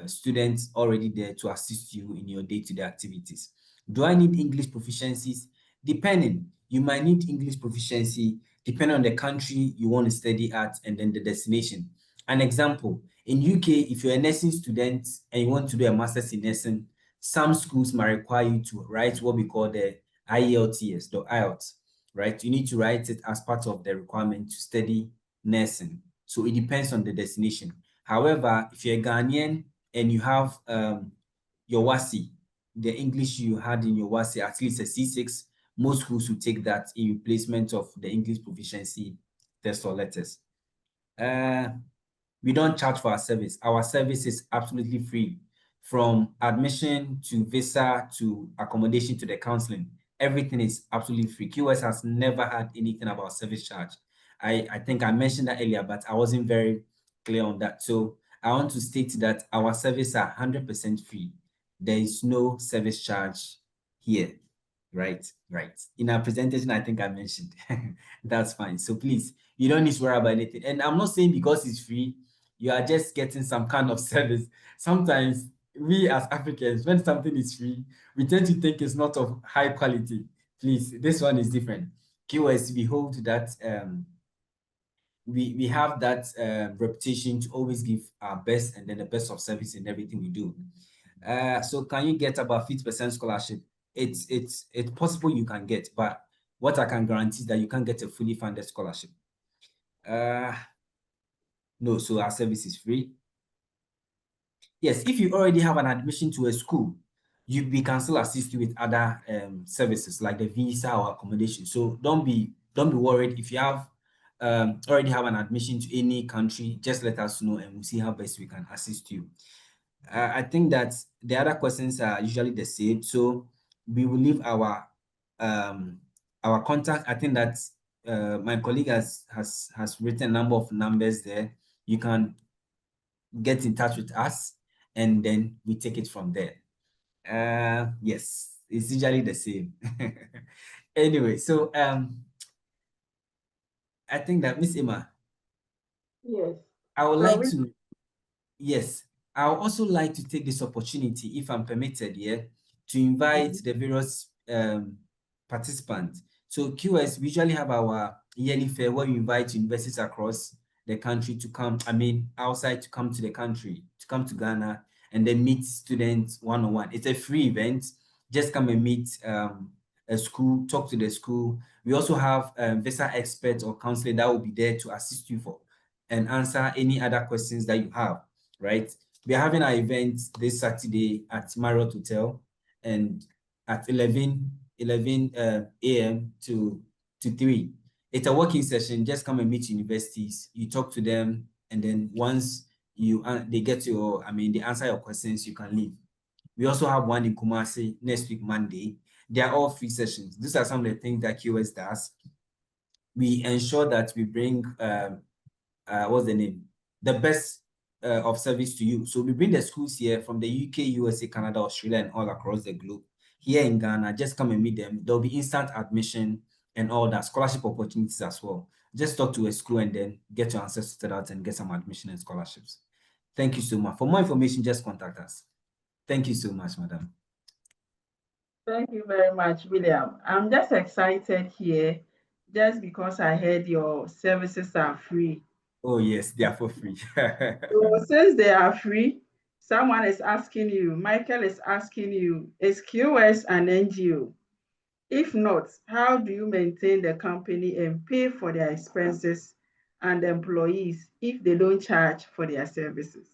students already there to assist you in your day-to-day activities. Do I need English proficiencies? Depending, you might need English proficiency depending on the country you want to study at and then the destination. An example, in UK, if you're a nursing student and you want to do a master's in nursing, some schools might require you to write what we call the IELTS, the IELTS, right? You need to write it as part of the requirement to study nursing. So it depends on the destination. However, if you're a Ghanaian and you have your WASI, the English you had in your WASI, at least a C6, most schools will take that in replacement of the English proficiency test or letters. We don't charge for our service. Our service is absolutely free. From admission to visa to accommodation to the counseling, everything is absolutely free. QS has never had anything about service charge. I think I mentioned that earlier, but I wasn't very clear on that. So I want to state that our services are 100% free. There is no service charge here, right? In our presentation, I think I mentioned. That's fine. So please, you don't need to worry about anything. And I'm not saying because it's free, you are just getting some kind of service. Sometimes we as Africans, when something is free, we tend to think it's not of high quality. Please, this one is different. QS, we hold that we have that reputation to always give our best and then the best of service in everything we do. So can you get about 50% scholarship? It's possible you can get, but what I can guarantee is that you can't get a fully funded scholarship. No, so our service is free. Yes, if you already have an admission to a school, we can still assist you with other services like the visa or accommodation. So don't be worried. If you have already have an admission to any country, just let us know and we'll see how best we can assist you. I think that the other questions are usually the same. So we will leave our contact. I think that my colleague has written a number of numbers there. You can get in touch with us and then we take it from there. Yes, it's usually the same. Anyway, so I think that Miss Emma. Yes. I would like to, yes, I would also like to take this opportunity, if I'm permitted here, to invite the various participants. So QS, we usually have our yearly fair where we invite universities across the country to come, outside to come to the country, to come to Ghana and then meet students one-on-one. It's a free event. Just come and meet a school, talk to the school. We also have visa experts or counselor that will be there to assist you for and answer any other questions that you have, right? We are having our event this Saturday at Marriott Hotel and at 11 a.m. to 3. It's a working session. Just come and meet universities. You talk to them, and then once they get your, they answer your questions, you can leave. We also have one in Kumasi next week, Monday. They are all free sessions. These are some of the things that QS does. We ensure that we bring, what's the name? The best of service to you. So we bring the schools here from the UK, USA, Canada, Australia, and all across the globe. Here in Ghana, just come and meet them. There'll be instant admission and all that, scholarship opportunities as well. Just talk to a school and then get your answers sorted out and get some admission and scholarships. Thank you so much. For more information, just contact us. Thank you so much, madam. Thank you very much, William. I'm just excited here just because I heard your services are free. Oh, yes, they are for free. So since they are free, someone is asking you, Michael is asking you, is QS an NGO? If not, how do you maintain the company and pay for their expenses and employees if they don't charge for their services?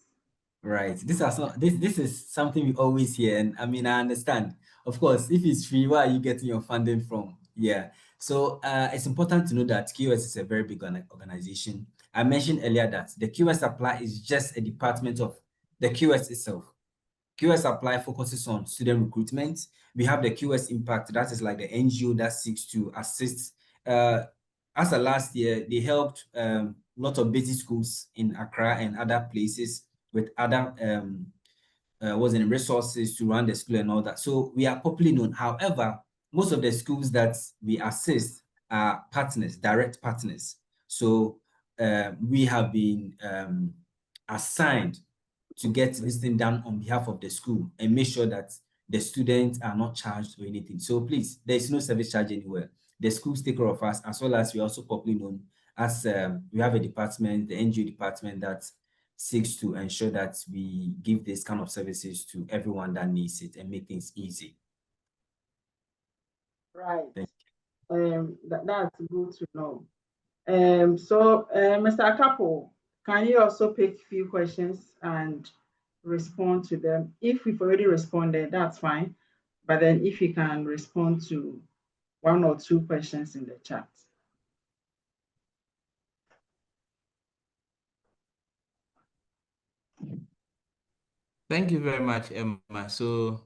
Right. This is something we always hear, and I mean I understand. Of course, if it's free, where are you getting your funding from? Yeah. So it's important to know that QS is a very big organization. I mentioned earlier that the QS Apply is just a department of the QS itself. QS Apply focuses on student recruitment. We have the QS Impact, that is like the NGO that seeks to assist. As of last year, they helped a lot of basic schools in Accra and other places with other resources to run the school and all that. So we are popularly known. However, most of the schools that we assist are partners, direct partners. So we have been assigned to get this thing done on behalf of the school and make sure that the students are not charged or anything. So please, there is no service charge anywhere. The schools take care of us, as well as we are also popularly known as we have a department, the NGO department, that seeks to ensure that we give this kind of services to everyone that needs it and make things easy. Right. That's good to know. So, Mr. Akapo, can you also pick a few questions and respond to them? If we've already responded, that's fine. But then if you can respond to one or two questions in the chat. Thank you very much, Emma. So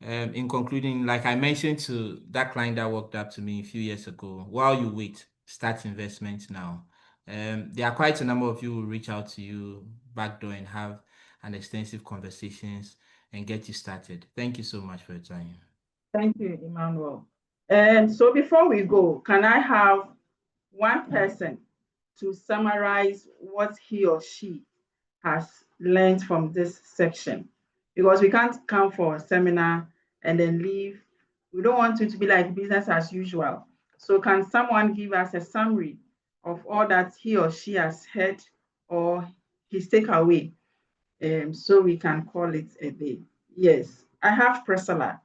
in concluding, like I mentioned to that client that walked up to me a few years ago, while you wait, start investment now. There are quite a number of you who reach out to you back door and have an extensive conversations and get you started. Thank you so much for your time. Thank you, Emmanuel. And so before we go, can I have one person to summarize what he or she has learned from this section? Because we can't come for a seminar and then leave. We don't want it to be like business as usual. So can someone give us a summary of all that he or she has heard or his takeaway, so we can call it a day? Yes, I have Priscilla.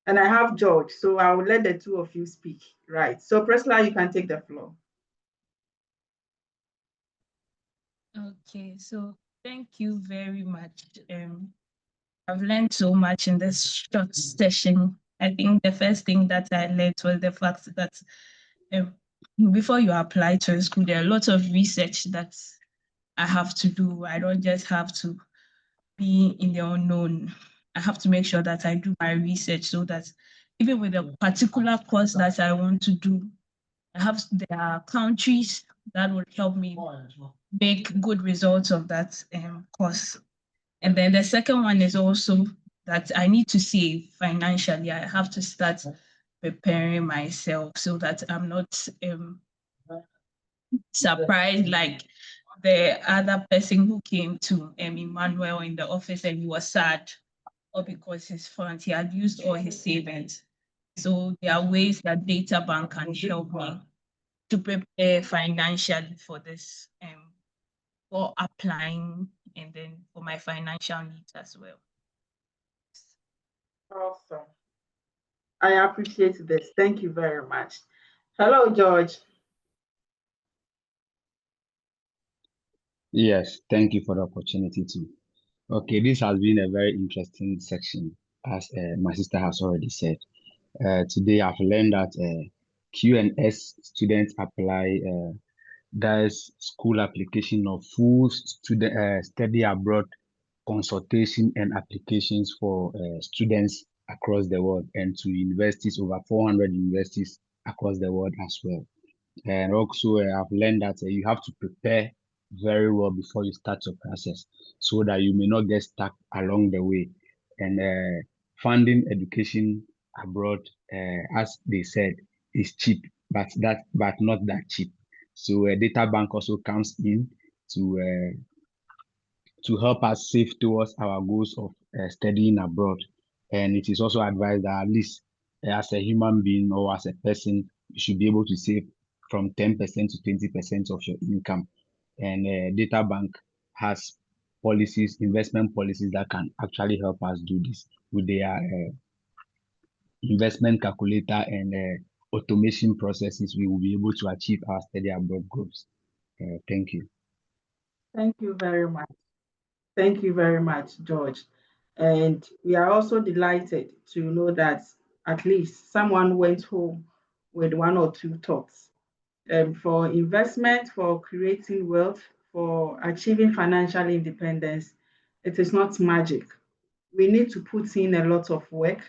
And I have George, so I will let the two of you speak. Right. So Priscilla, you can take the floor. Okay, so thank you very much. I've learned so much in this short session. I think the first thing that I learned was the fact that before you apply to a school, there are lots of research that I have to do. I don't just have to be in the unknown. I have to make sure that I do my research so that even with a particular course that I want to do, there are countries that would help me make good results of that course. And then the second one is also that I need to save financially. I have to start preparing myself so that I'm not surprised like the other person who came to Emmanuel in the office and he was sad, or because his funds, he had used all his savings. So there are ways that DataBank can help me to prepare financially for this, for applying and then for my financial needs as well. Awesome. I appreciate this. Thank you very much. Hello, George. Yes, thank you for the opportunity to. Okay, this has been a very interesting section, as my sister has already said. Today I've learned that QNS students apply there's school application of full student study abroad consultation and applications for students across the world and to universities, over 400 universities across the world as well. And also I've learned that you have to prepare very well before you start your process so that you may not get stuck along the way. And funding education abroad, as they said, is cheap, but not that cheap. So DataBank also comes in to help us save towards our goals of studying abroad. And it is also advised that at least as a human being or as a person, you should be able to save from 10% to 20% of your income. And DataBank has policies, investment policies that can actually help us do this with their investment calculator and automation processes. We will be able to achieve our study abroad goals. Thank you. Thank you very much. Thank you very much, George. And we are also delighted to know that at least someone went home with one or two thoughts. For investment, for creating wealth, for achieving financial independence, it is not magic. We need to put in a lot of work.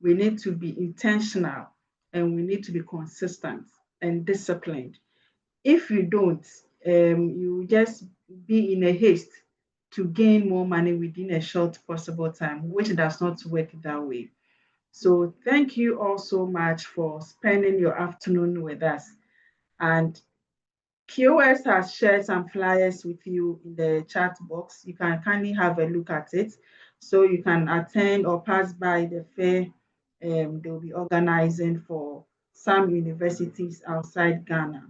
We need to be intentional and we need to be consistent and disciplined. If you don't, you just be in a haste to gain more money within a short possible time, which does not work that way. So thank you all so much for spending your afternoon with us. And QS has shared some flyers with you in the chat box. You can kindly have a look at it. So you can attend or pass by the fair they'll be organizing for some universities outside Ghana.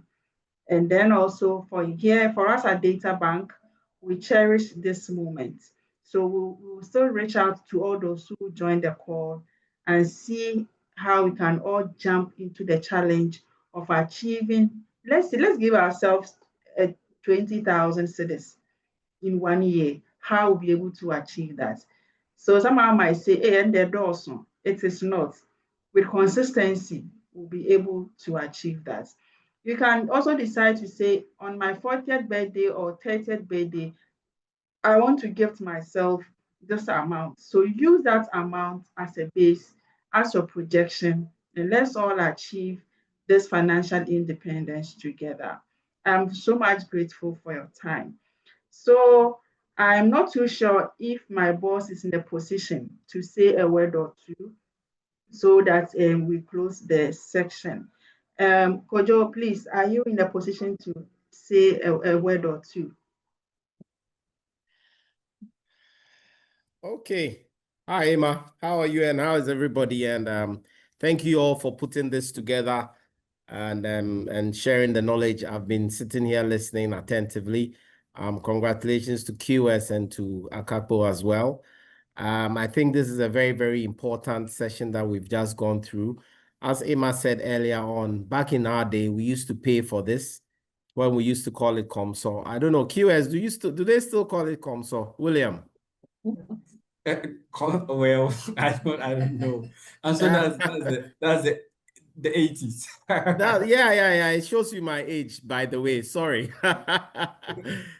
And then also for here, for us at Data Bank, we cherish this moment. So we'll still reach out to all those who joined the call and see how we can all jump into the challenge of achieving, let's give ourselves 20,000 cedis in 1 year. How we'll be able to achieve that. So someone might say, hey, and they're awesome. It is not. With consistency, we'll be able to achieve that. You can also decide to say, on my 40th birthday or 30th birthday, I want to gift myself this amount. So use that amount as a base, as your projection, and let's all achieve this financial independence together. I'm so much grateful for your time. So I'm not too sure if my boss is in a position to say a word or two so that we close the section. Kojo, please, are you in a position to say a word or two? Okay. Hi, Emma. How are you and how is everybody? And thank you all for putting this together and sharing the knowledge. I've been sitting here listening attentively. Congratulations to QS and to Akakpo as well. I think this is a very, very important session that we've just gone through. As Emma said earlier on, back in our day, we used to pay for this when we used to call it COMSO. I don't know, QS, do they still call it COMSO? William? Well, I don't know. And so that's the 80s. Yeah. It shows you my age, by the way. Sorry.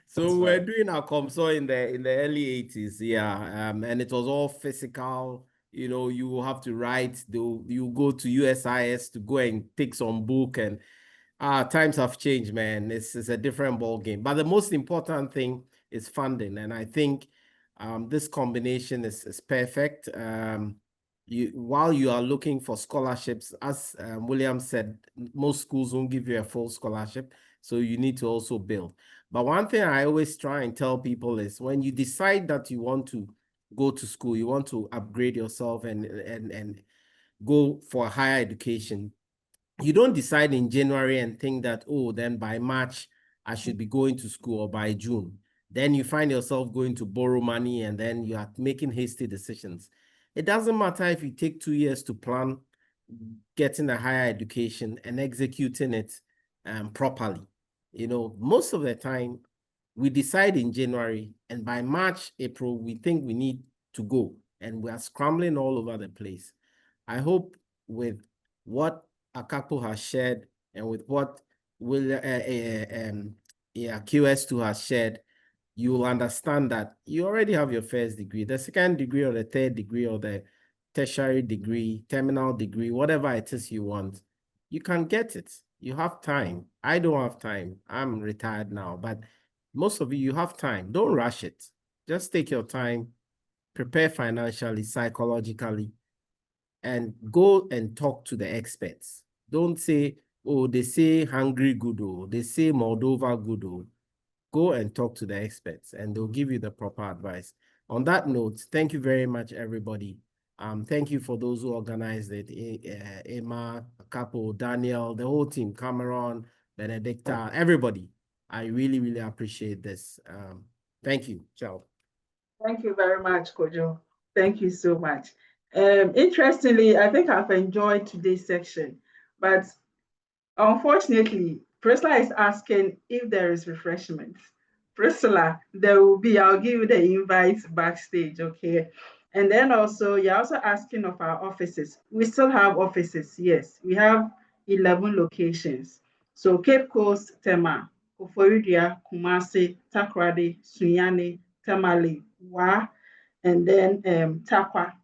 So we're doing our COMSO in the early 80s, yeah. And it was all physical. You know, you have to write. You go to USIS to go and take some book, and times have changed, man. It's a different ball game. But the most important thing is funding, and I think this combination is perfect. While you are looking for scholarships, as William said, most schools won't give you a full scholarship, so you need to also build. But one thing I always try and tell people is when you decide that you want to go to school, you want to upgrade yourself and go for higher education, you don't decide in January and think that, oh, then by March, I should be going to school, or by June. Then you find yourself going to borrow money and then you are making hasty decisions. It doesn't matter if you take 2 years to plan getting a higher education and executing it properly. You know, most of the time we decide in January and by March, April, we think we need to go and we are scrambling all over the place. I hope with what Akakpo has shared and with what QS2 has shared, you will understand that you already have your first degree, the second degree or the third degree or the tertiary degree, terminal degree, whatever it is you want, you can get it. You have time. I don't have time. I'm retired now, but most of you have time. Don't rush it. Just take your time, prepare financially, psychologically, and go and talk to the experts. Don't say, oh, they say Hungary good, oh, they say Moldova good, oh. Go and talk to the experts and they'll give you the proper advice. On that note, thank you very much, everybody. Thank you for those who organized it, Emma, Capo, Daniel, the whole team, Cameron, Benedicta, everybody. I really, really appreciate this. Thank you. Ciao. Thank you very much, Kojo. Thank you so much. Interestingly, I think I've enjoyed today's section, but unfortunately, Priscilla is asking if there is refreshment Priscilla, there will be, I'll give you the invites backstage, okay? And then also, you're also asking of our offices. We still have offices, yes. We have 11 locations. So Cape Coast, Tema, Oforidua, Kumasi, Takoradi, Sunyani, Tamale, Wa, and then Takwa.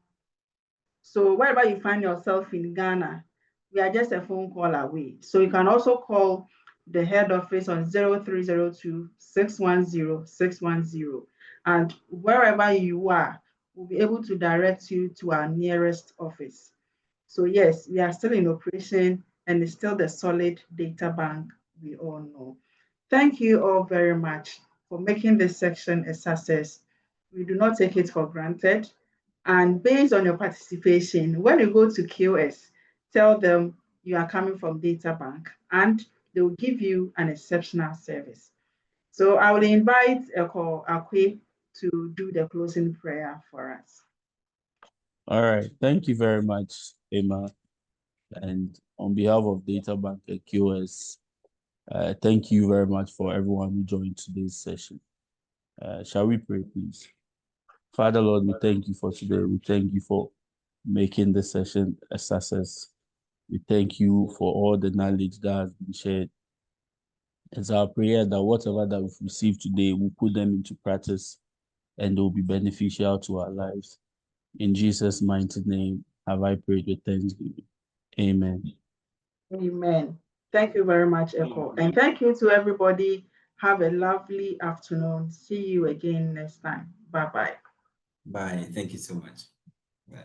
So wherever you find yourself in Ghana, we are just a phone call away. So you can also call the head office on 0302-610-610. And wherever you are, we'll be able to direct you to our nearest office. So yes, we are still in operation and it's still the solid data bank we all know. Thank you all very much for making this section a success. We do not take it for granted. And based on your participation, when you go to QS, tell them you are coming from Data Bank and they will give you an exceptional service. So I will invite Eko Akwe to do the closing prayer for us. All right. Thank you very much, Emma. And on behalf of Data Bank at QS, thank you very much for everyone who joined today's session. Shall we pray, please? Father, Lord, we thank you for today. We thank you for making this session a success. We thank you for all the knowledge that has been shared. It's our prayer that whatever that we've received today, we'll put them into practice and they'll be beneficial to our lives. In Jesus' mighty name, have I prayed with thanksgiving. Amen. Amen. Thank you very much, Eko. And thank you to everybody. Have a lovely afternoon. See you again next time. Bye-bye. Bye. Thank you so much. Bye.